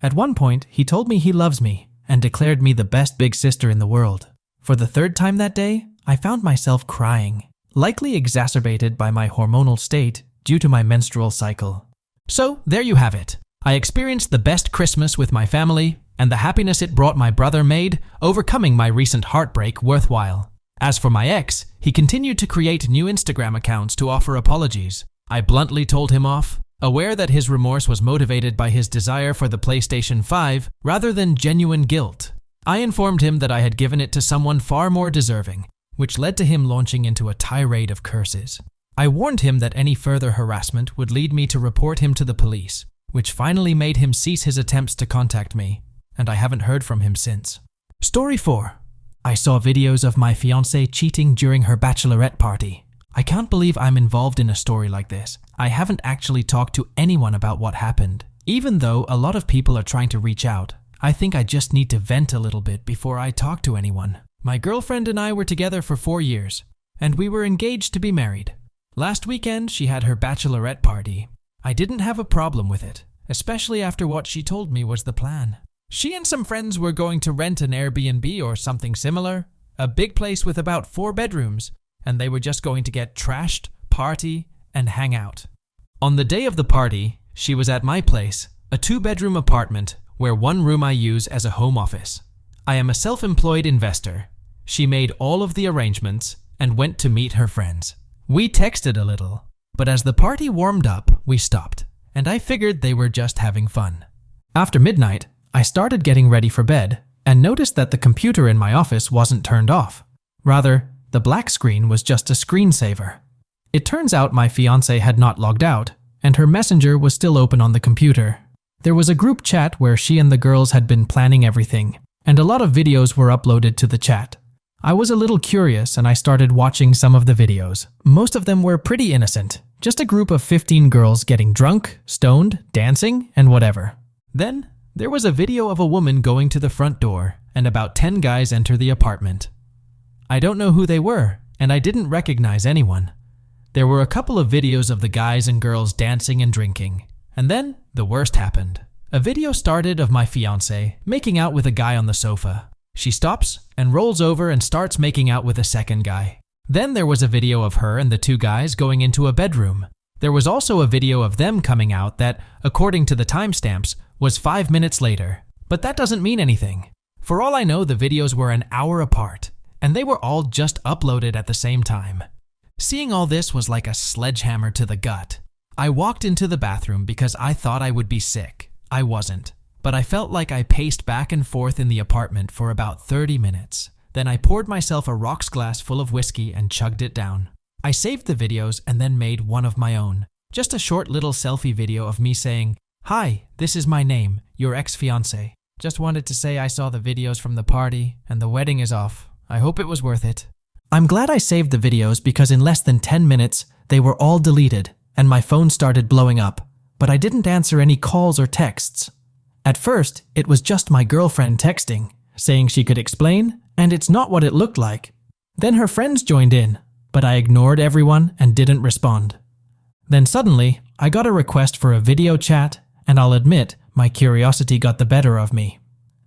At one point, he told me he loves me and declared me the best big sister in the world. For the third time that day, I found myself crying, likely exacerbated by my hormonal state due to my menstrual cycle. So, there you have it. I experienced the best Christmas with my family, and the happiness it brought my brother made overcoming my recent heartbreak worthwhile. As for my ex, he continued to create new Instagram accounts to offer apologies. I bluntly told him off, aware that his remorse was motivated by his desire for the PlayStation 5 rather than genuine guilt. I informed him that I had given it to someone far more deserving, which led to him launching into a tirade of curses. I warned him that any further harassment would lead me to report him to the police, which finally made him cease his attempts to contact me, and I haven't heard from him since. Story 4. I saw videos of my fiancée cheating during her bachelorette party. I can't believe I'm involved in a story like this. I haven't actually talked to anyone about what happened. Even though a lot of people are trying to reach out, I think I just need to vent a little bit before I talk to anyone. My girlfriend and I were together for 4 years, and we were engaged to be married. Last weekend, she had her bachelorette party. I didn't have a problem with it, especially after what she told me was the plan. She and some friends were going to rent an Airbnb or something similar, a big place with about 4 bedrooms, and they were just going to get trashed, party, and hang out. On the day of the party, she was at my place, a 2-bedroom apartment where one room I use as a home office. I am a self-employed investor. She made all of the arrangements and went to meet her friends. We texted a little, but as the party warmed up, we stopped, and I figured they were just having fun. After midnight, I started getting ready for bed, and noticed that the computer in my office wasn't turned off. Rather, the black screen was just a screensaver. It turns out my fiancée had not logged out, and her messenger was still open on the computer. There was a group chat where she and the girls had been planning everything, and a lot of videos were uploaded to the chat. I was a little curious and I started watching some of the videos. Most of them were pretty innocent, just a group of 15 girls getting drunk, stoned, dancing, and whatever. Then, there was a video of a woman going to the front door, and about 10 guys enter the apartment. I don't know who they were, and I didn't recognize anyone. There were a couple of videos of the guys and girls dancing and drinking. And then, the worst happened. A video started of my fiancée making out with a guy on the sofa. She stops and rolls over and starts making out with a second guy. Then there was a video of her and the two guys going into a bedroom. There was also a video of them coming out that, according to the timestamps, was 5 minutes later. But that doesn't mean anything. For all I know, the videos were an hour apart, and they were all just uploaded at the same time. Seeing all this was like a sledgehammer to the gut. I walked into the bathroom because I thought I would be sick. I wasn't, but I felt like I paced back and forth in the apartment for about 30 minutes. Then I poured myself a rocks glass full of whiskey and chugged it down. I saved the videos and then made one of my own. Just a short little selfie video of me saying, "Hi, this is my name, your ex-fiancé. Just wanted to say I saw the videos from the party and the wedding is off. I hope it was worth it." I'm glad I saved the videos because in less than 10 minutes, they were all deleted and my phone started blowing up, but I didn't answer any calls or texts. At first, it was just my girlfriend texting, saying she could explain, and it's not what it looked like. Then her friends joined in, but I ignored everyone and didn't respond. Then suddenly, I got a request for a video chat, and I'll admit, my curiosity got the better of me.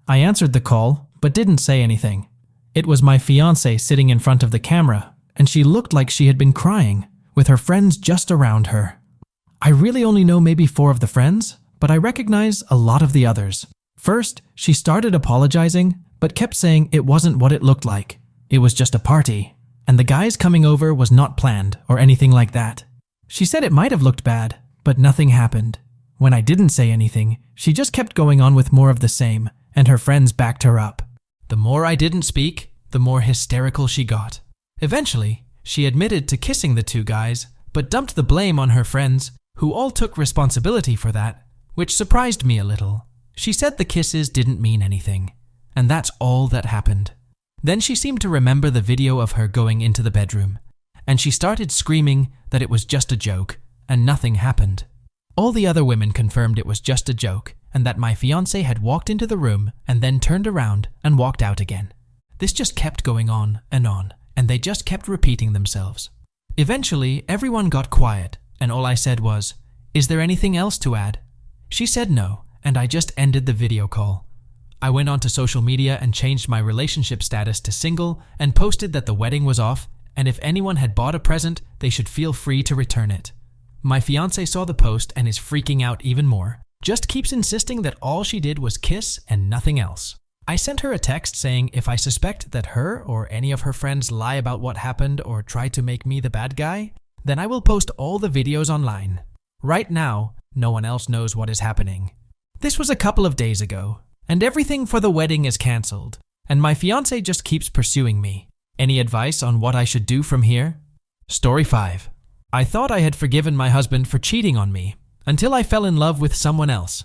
I answered the call, but didn't say anything. It was my fiancée sitting in front of the camera, and she looked like she had been crying, with her friends just around her. I really only know maybe 4 of the friends, but I recognize a lot of the others. First, she started apologizing, but kept saying it wasn't what it looked like. It was just a party, and the guys coming over was not planned or anything like that. She said it might have looked bad, but nothing happened. When I didn't say anything, she just kept going on with more of the same, and her friends backed her up. The more I didn't speak, the more hysterical she got. Eventually, she admitted to kissing the 2 guys, but dumped the blame on her friends, who all took responsibility for that, which surprised me a little. She said the kisses didn't mean anything, and that's all that happened. Then she seemed to remember the video of her going into the bedroom, and she started screaming that it was just a joke, and nothing happened. All the other women confirmed it was just a joke, and that my fiancé had walked into the room and then turned around and walked out again. This just kept going on, and they just kept repeating themselves. Eventually, everyone got quiet, and all I said was, "Is there anything else to add?" She said no, and I just ended the video call. I went onto social media and changed my relationship status to single and posted that the wedding was off, and if anyone had bought a present, they should feel free to return it. My fiancé saw the post and is freaking out even more. Just keeps insisting that all she did was kiss and nothing else. I sent her a text saying if I suspect that her or any of her friends lie about what happened or try to make me the bad guy, then I will post all the videos online. Right now, no one else knows what is happening. This was a couple of days ago, and everything for the wedding is cancelled, and my fiancé just keeps pursuing me. Any advice on what I should do from here? Story 5. I thought I had forgiven my husband for cheating on me, until I fell in love with someone else.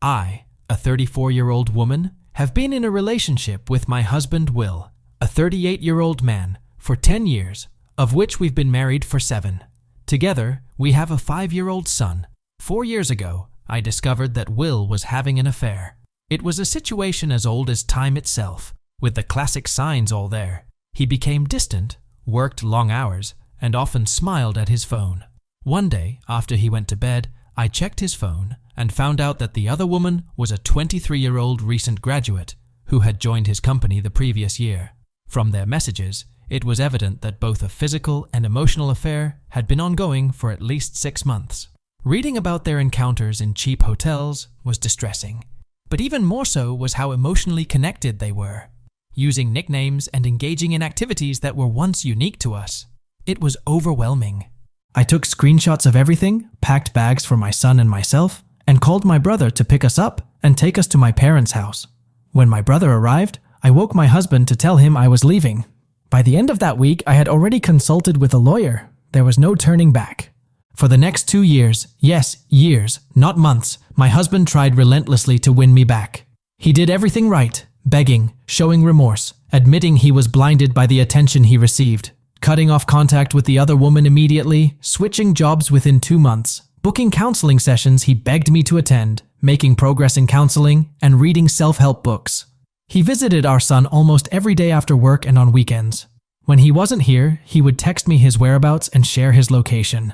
I, a 34-year-old woman, have been in a relationship with my husband Will, a 38-year-old man, for 10 years, of which we've been married for 7. Together, we have a 5-year-old son. 4 years ago, I discovered that Will was having an affair. It was a situation as old as time itself, with the classic signs all there. He became distant, worked long hours, and often smiled at his phone. One day, after he went to bed, I checked his phone and found out that the other woman was a 23-year-old recent graduate who had joined his company the previous year. From their messages, it was evident that both a physical and emotional affair had been ongoing for at least 6 months. Reading about their encounters in cheap hotels was distressing, but even more so was how emotionally connected they were, using nicknames and engaging in activities that were once unique to us. It was overwhelming. I took screenshots of everything, packed bags for my son and myself, and called my brother to pick us up and take us to my parents' house. When my brother arrived, I woke my husband to tell him I was leaving. By the end of that week, I had already consulted with a lawyer. There was no turning back. For the next 2 years, yes, years, not months, my husband tried relentlessly to win me back. He did everything right, begging, showing remorse, admitting he was blinded by the attention he received, cutting off contact with the other woman immediately, switching jobs within 2 months, booking counseling sessions he begged me to attend, making progress in counseling, and reading self-help books. He visited our son almost every day after work and on weekends. When he wasn't here, he would text me his whereabouts and share his location.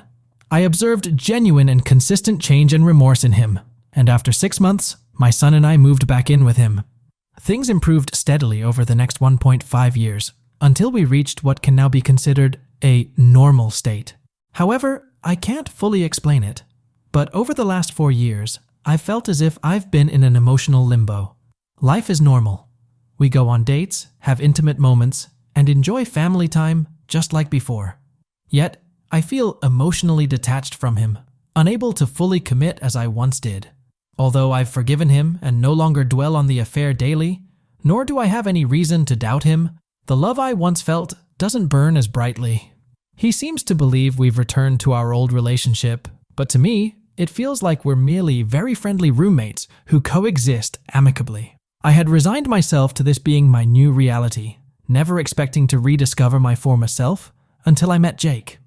I observed genuine and consistent change and remorse in him, and after 6 months, my son and I moved back in with him. Things improved steadily over the next 1.5 years, until we reached what can now be considered a normal state. However, I can't fully explain it, but over the last 4 years, I've felt as if I've been in an emotional limbo. Life is normal. We go on dates, have intimate moments, and enjoy family time just like before. Yet, I feel emotionally detached from him, unable to fully commit as I once did. Although I've forgiven him and no longer dwell on the affair daily, nor do I have any reason to doubt him, the love I once felt doesn't burn as brightly. He seems to believe we've returned to our old relationship, but to me, it feels like we're merely very friendly roommates who coexist amicably. I had resigned myself to this being my new reality, never expecting to rediscover my former self until I met Jake.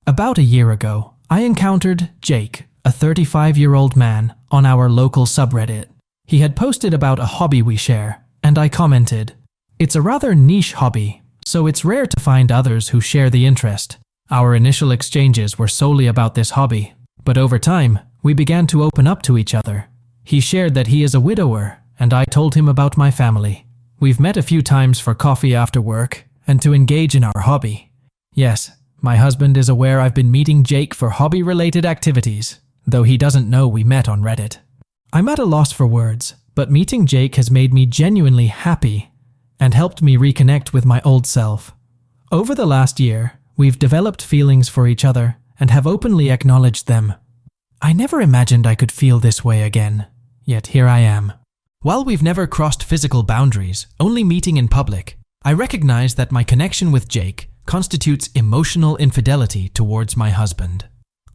About a year ago, I encountered Jake, a 35-year-old man, on our local subreddit. He had posted about a hobby we share, and I commented, "It's a rather niche hobby, so it's rare to find others who share the interest." Our initial exchanges were solely about this hobby, but over time, we began to open up to each other. He shared that he is a widower, and I told him about my family. We've met a few times for coffee after work, and to engage in our hobby. Yes, my husband is aware I've been meeting Jake for hobby-related activities, though he doesn't know we met on Reddit. I'm at a loss for words, but meeting Jake has made me genuinely happy and helped me reconnect with my old self. Over the last year, we've developed feelings for each other and have openly acknowledged them. I never imagined I could feel this way again, yet here I am. While we've never crossed physical boundaries, only meeting in public, I recognize that my connection with Jake constitutes emotional infidelity towards my husband.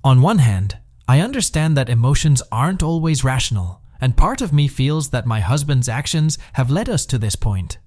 On one hand, I understand that emotions aren't always rational, and part of me feels that my husband's actions have led us to this point.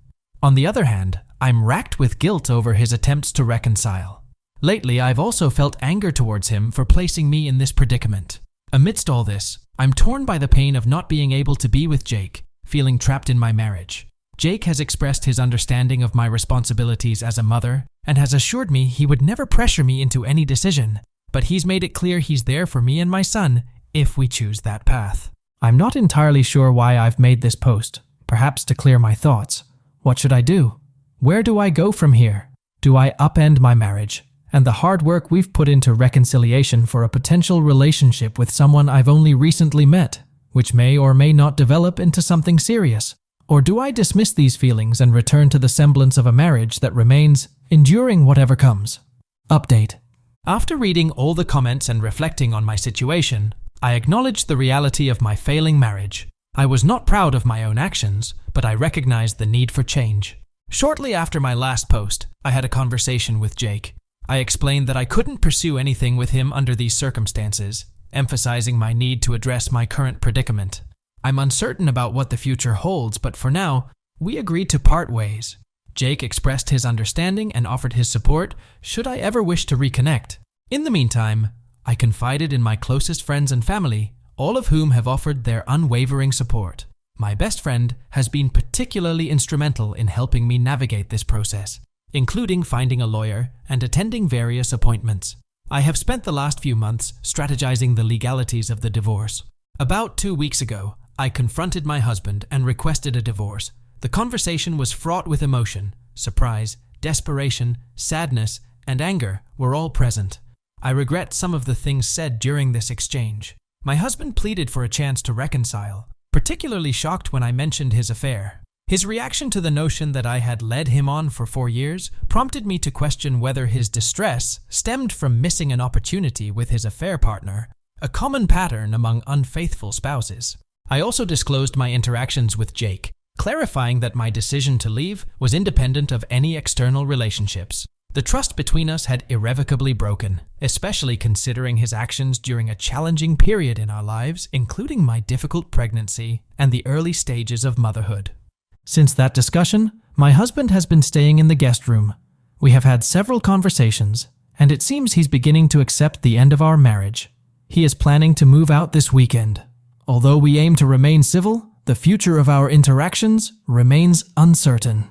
On the other hand, I'm racked with guilt over his attempts to reconcile. Lately, I've also felt anger towards him for placing me in this predicament. Amidst all this, I'm torn by the pain of not being able to be with Jake, feeling trapped in my marriage. Jake has expressed his understanding of my responsibilities as a mother and has assured me he would never pressure me into any decision, but he's made it clear he's there for me and my son if we choose that path. I'm not entirely sure why I've made this post, perhaps to clear my thoughts. What should I do? Where do I go from here? Do I upend my marriage and the hard work we've put into reconciliation for a potential relationship with someone I've only recently met, which may or may not develop into something serious? Or do I dismiss these feelings and return to the semblance of a marriage that remains, enduring whatever comes? Update. After reading all the comments and reflecting on my situation, I acknowledge the reality of my failing marriage. I was not proud of my own actions, but I recognized the need for change. Shortly after my last post, I had a conversation with Jake. I explained that I couldn't pursue anything with him under these circumstances, emphasizing my need to address my current predicament. I'm uncertain about what the future holds, but for now, we agreed to part ways. Jake expressed his understanding and offered his support should I ever wish to reconnect. In the meantime, I confided in my closest friends and family, all of whom have offered their unwavering support. My best friend has been particularly instrumental in helping me navigate this process, including finding a lawyer and attending various appointments. I have spent the last few months strategizing the legalities of the divorce. About 2 weeks ago, I confronted my husband and requested a divorce. The conversation was fraught with emotion. Surprise, desperation, sadness, and anger were all present. I regret some of the things said during this exchange. My husband pleaded for a chance to reconcile, particularly shocked when I mentioned his affair. His reaction to the notion that I had led him on for 4 years prompted me to question whether his distress stemmed from missing an opportunity with his affair partner, a common pattern among unfaithful spouses. I also disclosed my interactions with Jake, clarifying that my decision to leave was independent of any external relationships. The trust between us had irrevocably broken, especially considering his actions during a challenging period in our lives, including my difficult pregnancy and the early stages of motherhood. Since that discussion, my husband has been staying in the guest room. We have had several conversations, and it seems he's beginning to accept the end of our marriage. He is planning to move out this weekend. Although we aim to remain civil, the future of our interactions remains uncertain.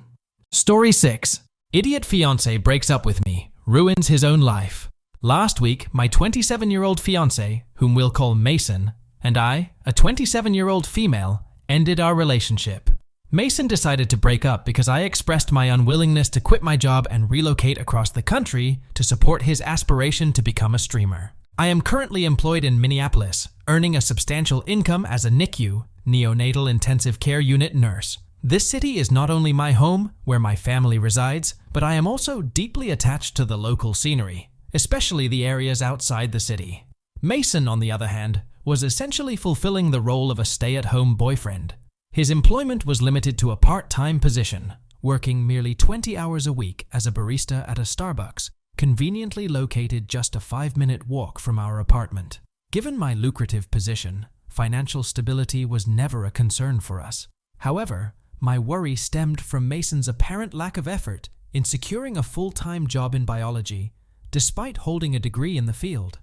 Story 6. Idiot fiancé breaks up with me, ruins his own life. Last week, my 27-year-old fiancé, whom we'll call Mason, and I, a 27-year-old female, ended our relationship. Mason decided to break up because I expressed my unwillingness to quit my job and relocate across the country to support his aspiration to become a streamer. I am currently employed in Minneapolis, earning a substantial income as a NICU, neonatal intensive care unit nurse. This city is not only my home, where my family resides, but I am also deeply attached to the local scenery, especially the areas outside the city. Mason, on the other hand, was essentially fulfilling the role of a stay-at-home boyfriend. His employment was limited to a part-time position, working merely 20 hours a week as a barista at a Starbucks, conveniently located just a 5-minute walk from our apartment. Given my lucrative position, financial stability was never a concern for us. However, my worry stemmed from Mason's apparent lack of effort in securing a full-time job in biology, despite holding a degree in the field.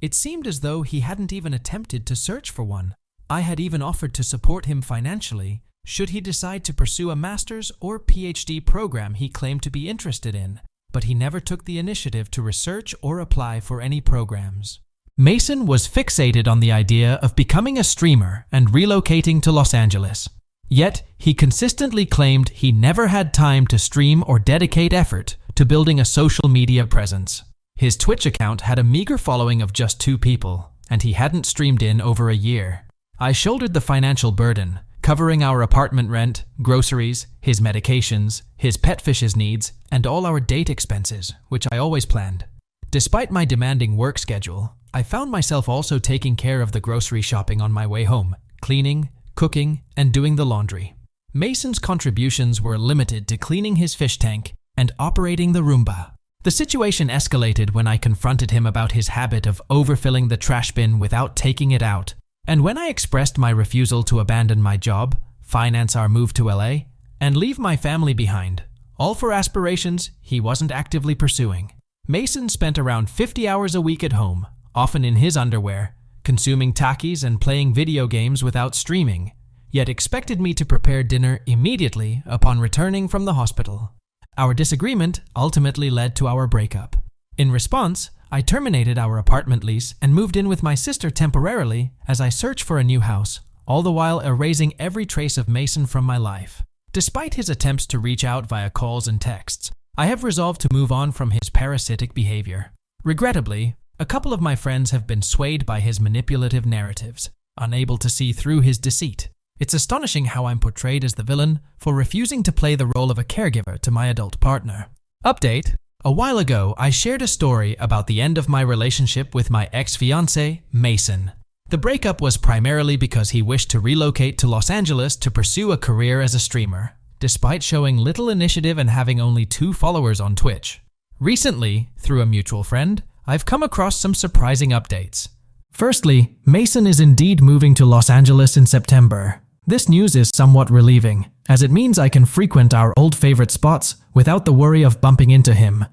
It seemed as though he hadn't even attempted to search for one. I had even offered to support him financially should he decide to pursue a master's or PhD program he claimed to be interested in, but he never took the initiative to research or apply for any programs. Mason was fixated on the idea of becoming a streamer and relocating to Los Angeles. Yet, he consistently claimed he never had time to stream or dedicate effort to building a social media presence. His Twitch account had a meager following of just 2 people, and he hadn't streamed in over a year. I shouldered the financial burden, covering our apartment rent, groceries, his medications, his pet fish's needs, and all our date expenses, which I always planned. Despite my demanding work schedule, I found myself also taking care of the grocery shopping on my way home, cleaning, cooking, and doing the laundry. Mason's contributions were limited to cleaning his fish tank and operating the Roomba. The situation escalated when I confronted him about his habit of overfilling the trash bin without taking it out, and when I expressed my refusal to abandon my job, finance our move to LA, and leave my family behind, all for aspirations he wasn't actively pursuing. Mason spent around 50 hours a week at home, often in his underwear, consuming Takis and playing video games without streaming, yet expected me to prepare dinner immediately upon returning from the hospital. Our disagreement ultimately led to our breakup. In response, I terminated our apartment lease and moved in with my sister temporarily as I searched for a new house, all the while erasing every trace of Mason from my life. Despite his attempts to reach out via calls and texts, I have resolved to move on from his parasitic behavior. Regrettably, a couple of my friends have been swayed by his manipulative narratives, unable to see through his deceit. It's astonishing how I'm portrayed as the villain for refusing to play the role of a caregiver to my adult partner. Update: a while ago, I shared a story about the end of my relationship with my ex-fiancé, Mason. The breakup was primarily because he wished to relocate to Los Angeles to pursue a career as a streamer, despite showing little initiative and having only 2 followers on Twitch. Recently, through a mutual friend, I've come across some surprising updates. Firstly, Mason is indeed moving to Los Angeles in September. This news is somewhat relieving, as it means I can frequent our old favorite spots without the worry of bumping into him.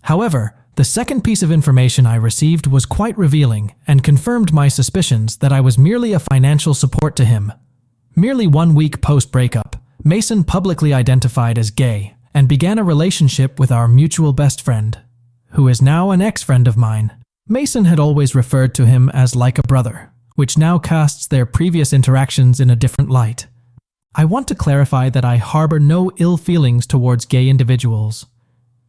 However, the second piece of information I received was quite revealing and confirmed my suspicions that I was merely a financial support to him. Merely 1 week post-breakup, Mason publicly identified as gay and began a relationship with our mutual best friend, who is now an ex-friend of mine. Mason had always referred to him as like a brother, which now casts their previous interactions in a different light. I want to clarify that I harbor no ill feelings towards gay individuals.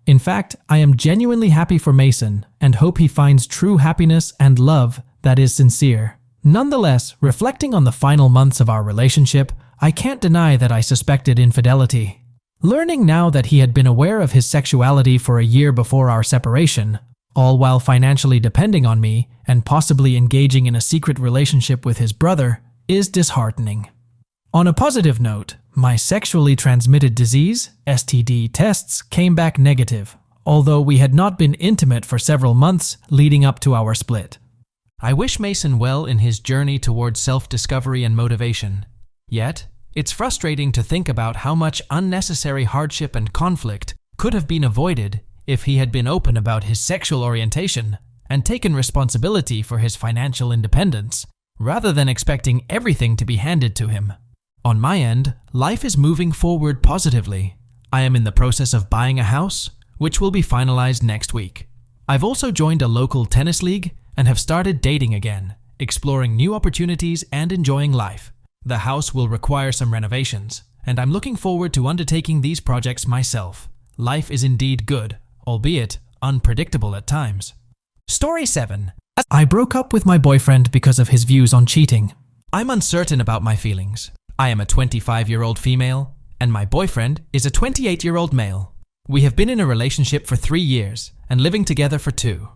In fact, I am genuinely happy for Mason and hope he finds true happiness and love that is sincere. Nonetheless, reflecting on the final months of our relationship, I can't deny that I suspected infidelity. Learning now that he had been aware of his sexuality for a year before our separation, all while financially depending on me and possibly engaging in a secret relationship with his brother, is disheartening. On a positive note, My sexually transmitted disease, STD, tests came back negative, although we had not been intimate for several months leading up to our split. I wish Mason well in his journey towards self-discovery and motivation. Yet, it's frustrating to think about how much unnecessary hardship and conflict could have been avoided if he had been open about his sexual orientation and taken responsibility for his financial independence, rather than expecting everything to be handed to him. On my end, life is moving forward positively. I am in the process of buying a house, which will be finalized next week. I've also joined a local tennis league and have started dating again, exploring new opportunities and enjoying life. The house will require some renovations, and I'm looking forward to undertaking these projects myself. Life is indeed good, albeit unpredictable at times. Story 7. I broke up with my boyfriend because of his views on cheating. I'm uncertain about my feelings. I am a 25-year-old female, and my boyfriend is a 28-year-old male. We have been in a relationship for 3 years and living together for 2.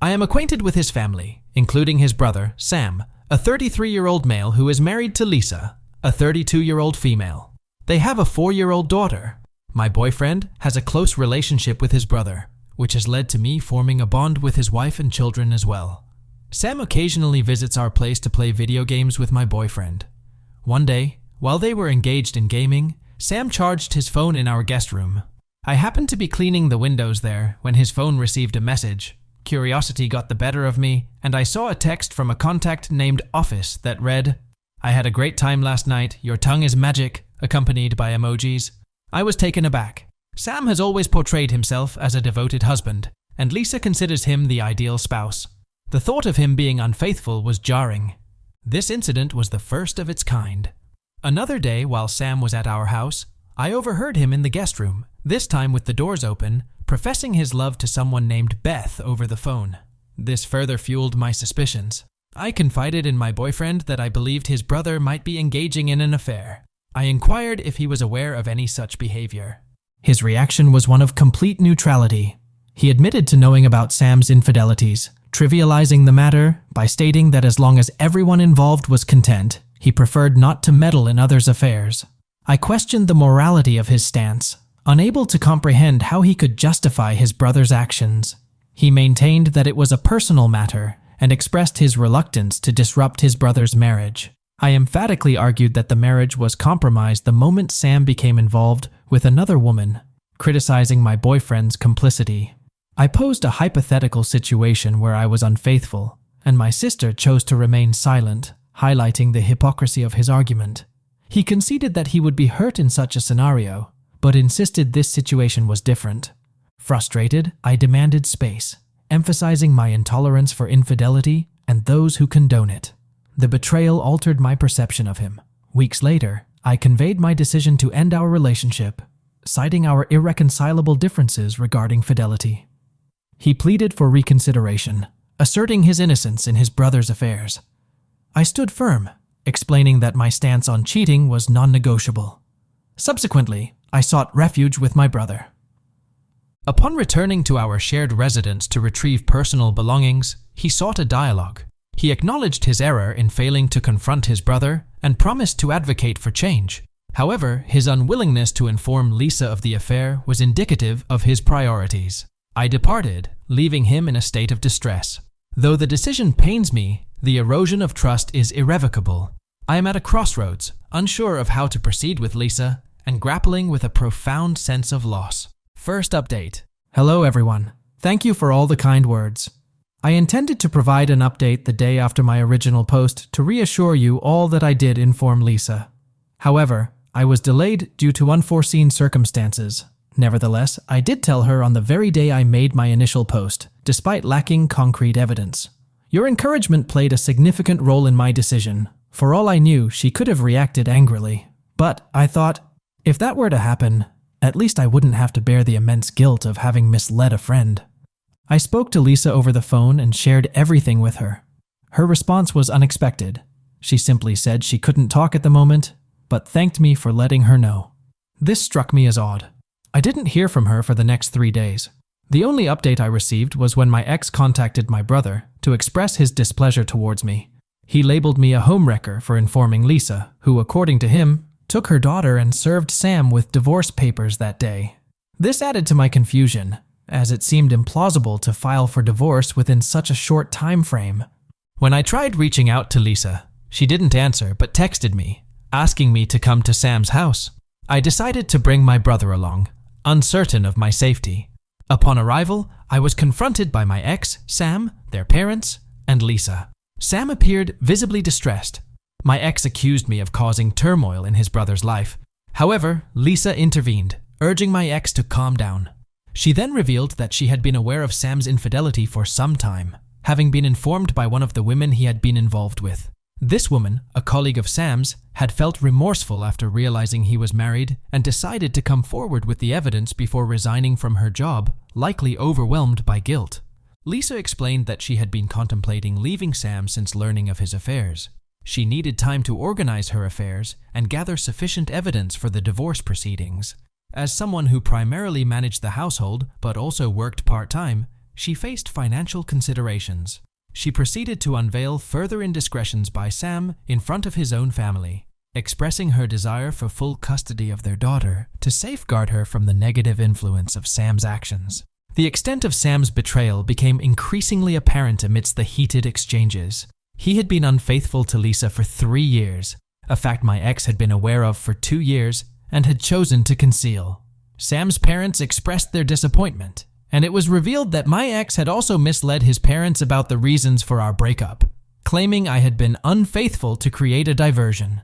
I am acquainted with his family, including his brother, Sam, a 33-year-old male who is married to Lisa, a 32-year-old female. They have a 4-year-old daughter. My boyfriend has a close relationship with his brother, which has led to me forming a bond with his wife and children as well. Sam occasionally visits our place to play video games with my boyfriend. One day, while they were engaged in gaming, Sam charged his phone in our guest room. I happened to be cleaning the windows there when his phone received a message. Curiosity got the better of me, and I saw a text from a contact named Office that read, "I had a great time last night, your tongue is magic," accompanied by emojis. I was taken aback. Sam has always portrayed himself as a devoted husband, and Lisa considers him the ideal spouse. The thought of him being unfaithful was jarring. This incident was the first of its kind. Another day, while Sam was at our house, I overheard him in the guest room, this time with the doors open, professing his love to someone named Beth over the phone. This further fueled my suspicions. I confided in my boyfriend that I believed his brother might be engaging in an affair. I inquired if he was aware of any such behavior. His reaction was one of complete neutrality. He admitted to knowing about Sam's infidelities, trivializing the matter by stating that as long as everyone involved was content, he preferred not to meddle in others' affairs. I questioned the morality of his stance, unable to comprehend how he could justify his brother's actions. He maintained that it was a personal matter and expressed his reluctance to disrupt his brother's marriage. I emphatically argued that the marriage was compromised the moment Sam became involved with another woman, criticizing my boyfriend's complicity. I posed a hypothetical situation where I was unfaithful, and my sister chose to remain silent, highlighting the hypocrisy of his argument. He conceded that he would be hurt in such a scenario, but insisted this situation was different. Frustrated, I demanded space, emphasizing my intolerance for infidelity and those who condone it. The betrayal altered my perception of him. Weeks later, I conveyed my decision to end our relationship, citing our irreconcilable differences regarding fidelity. He pleaded for reconsideration, asserting his innocence in his brother's affairs. I stood firm, explaining that my stance on cheating was non-negotiable. Subsequently, I sought refuge with my brother. Upon returning to our shared residence to retrieve personal belongings, he sought a dialogue. He acknowledged his error in failing to confront his brother and promised to advocate for change. However, his unwillingness to inform Lisa of the affair was indicative of his priorities. I departed, leaving him in a state of distress. Though the decision pains me, the erosion of trust is irrevocable. I am at a crossroads, unsure of how to proceed with Lisa, and grappling with a profound sense of loss. First update. Hello everyone. Thank you for all the kind words. I intended to provide an update the day after my original post to reassure you all that I did inform Lisa. However, I was delayed due to unforeseen circumstances. Nevertheless, I did tell her on the very day I made my initial post, despite lacking concrete evidence. Your encouragement played a significant role in my decision. For all I knew, she could have reacted angrily. But I thought, if that were to happen, at least I wouldn't have to bear the immense guilt of having misled a friend. I spoke to Lisa over the phone and shared everything with her. Her response was unexpected. She simply said she couldn't talk at the moment, but thanked me for letting her know. This struck me as odd. I didn't hear from her for the next 3 days. The only update I received was when my ex contacted my brother to express his displeasure towards me. He labeled me a homewrecker for informing Lisa, who, according to him, took her daughter and served Sam with divorce papers that day. This added to my confusion, as it seemed implausible to file for divorce within such a short time frame. When I tried reaching out to Lisa, she didn't answer but texted me, asking me to come to Sam's house. I decided to bring my brother along, uncertain of my safety. Upon arrival, I was confronted by my ex, Sam, their parents, and Lisa. Sam appeared visibly distressed. My ex accused me of causing turmoil in his brother's life. However, Lisa intervened, urging my ex to calm down. She then revealed that she had been aware of Sam's infidelity for some time, having been informed by one of the women he had been involved with. This woman, a colleague of Sam's, had felt remorseful after realizing he was married and decided to come forward with the evidence before resigning from her job, likely overwhelmed by guilt. Lisa explained that she had been contemplating leaving Sam since learning of his affairs. She needed time to organize her affairs and gather sufficient evidence for the divorce proceedings. As someone who primarily managed the household but also worked part-time, she faced financial considerations. She proceeded to unveil further indiscretions by Sam in front of his own family, expressing her desire for full custody of their daughter to safeguard her from the negative influence of Sam's actions. The extent of Sam's betrayal became increasingly apparent amidst the heated exchanges. He had been unfaithful to Lisa for 3 years, a fact my ex had been aware of for 2 years and had chosen to conceal. Sam's parents expressed their disappointment, and it was revealed that my ex had also misled his parents about the reasons for our breakup, claiming I had been unfaithful to create a diversion.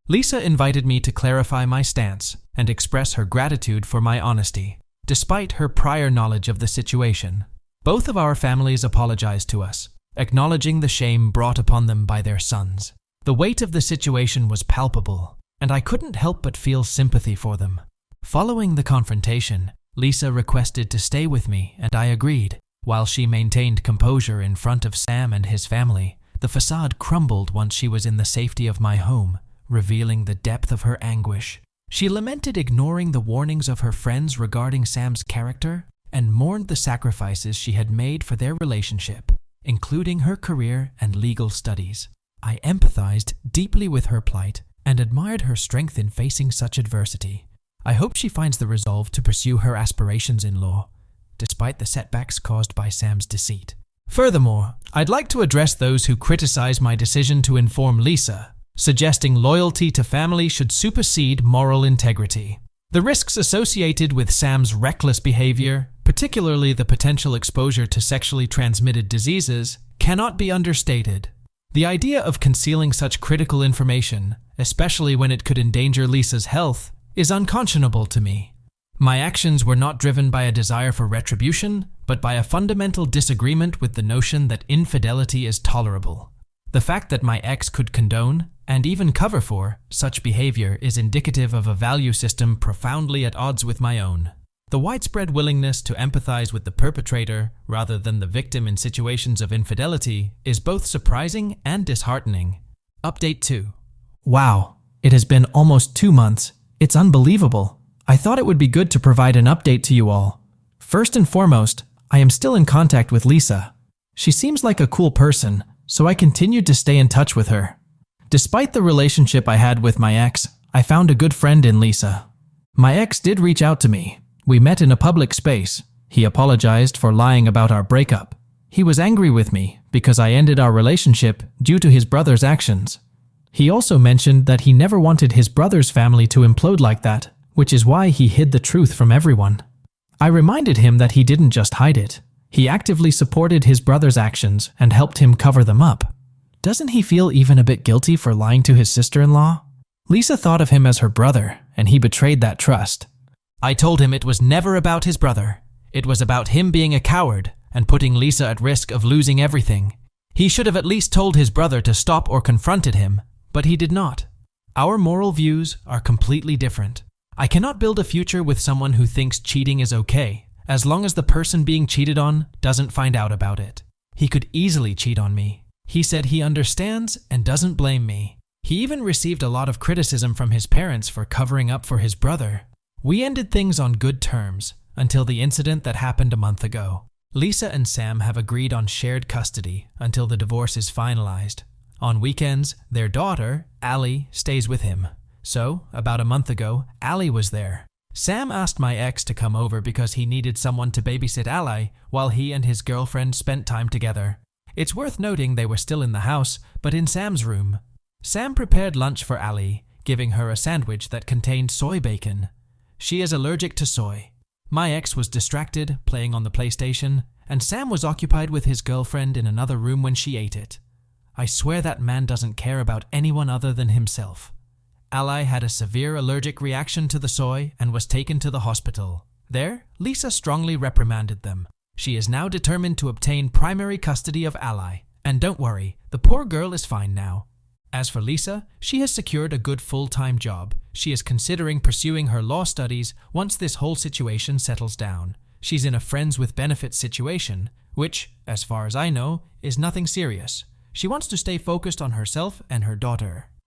Lisa invited me to clarify my stance and express her gratitude for my honesty, despite her prior knowledge of the situation. Both of our families apologized to us, acknowledging the shame brought upon them by their sons. The weight of the situation was palpable, and I couldn't help but feel sympathy for them. Following the confrontation, Lisa requested to stay with me, and I agreed. While she maintained composure in front of Sam and his family, the facade crumbled once she was in the safety of my home, revealing the depth of her anguish. She lamented ignoring the warnings of her friends regarding Sam's character and mourned the sacrifices she had made for their relationship, including her career and legal studies. I empathized deeply with her plight and admired her strength in facing such adversity. I hope she finds the resolve to pursue her aspirations in law, despite the setbacks caused by Sam's deceit. Furthermore, I'd like to address those who criticize my decision to inform Lisa, suggesting loyalty to family should supersede moral integrity. The risks associated with Sam's reckless behavior, particularly the potential exposure to sexually transmitted diseases, cannot be understated. The idea of concealing such critical information, especially when it could endanger Lisa's health, is unconscionable to me. My actions were not driven by a desire for retribution, but by a fundamental disagreement with the notion that infidelity is tolerable. The fact that my ex could condone, and even cover for, such behavior is indicative of a value system profoundly at odds with my own. The widespread willingness to empathize with the perpetrator rather than the victim in situations of infidelity is both surprising and disheartening. Update 2. Wow, it has been almost 2 months. It's unbelievable. I thought it would be good to provide an update to you all. First and foremost, I am still in contact with Lisa. She seems like a cool person, so I continued to stay in touch with her. Despite the relationship I had with my ex, I found a good friend in Lisa. My ex did reach out to me. We met in a public space. He apologized for lying about our breakup. He was angry with me because I ended our relationship due to his brother's actions. He also mentioned that he never wanted his brother's family to implode like that, which is why he hid the truth from everyone. I reminded him that he didn't just hide it. He actively supported his brother's actions and helped him cover them up. Doesn't he feel even a bit guilty for lying to his sister-in-law? Lisa thought of him as her brother, and he betrayed that trust. I told him it was never about his brother. It was about him being a coward and putting Lisa at risk of losing everything. He should have at least told his brother to stop or confronted him, but he did not. Our moral views are completely different. I cannot build a future with someone who thinks cheating is okay, as long as the person being cheated on doesn't find out about it. He could easily cheat on me. He said he understands and doesn't blame me. He even received a lot of criticism from his parents for covering up for his brother. We ended things on good terms until the incident that happened a month ago. Lisa and Sam have agreed on shared custody until the divorce is finalized. On weekends, their daughter, Allie, stays with him. So, about a month ago, Allie was there. Sam asked my ex to come over because he needed someone to babysit Allie while he and his girlfriend spent time together. It's worth noting they were still in the house, but in Sam's room. Sam prepared lunch for Allie, giving her a sandwich that contained soy bacon. She is allergic to soy. My ex was distracted, playing on the PlayStation, and Sam was occupied with his girlfriend in another room when she ate it. I swear that man doesn't care about anyone other than himself. Allie had a severe allergic reaction to the soy and was taken to the hospital. There, Lisa strongly reprimanded them. She is now determined to obtain primary custody of Allie. And don't worry, the poor girl is fine now. As for Lisa, she has secured a good full-time job. She is considering pursuing her law studies once this whole situation settles down. She's in a friends with benefits situation, which, as far as I know, is nothing serious. She wants to stay focused on herself and her daughter.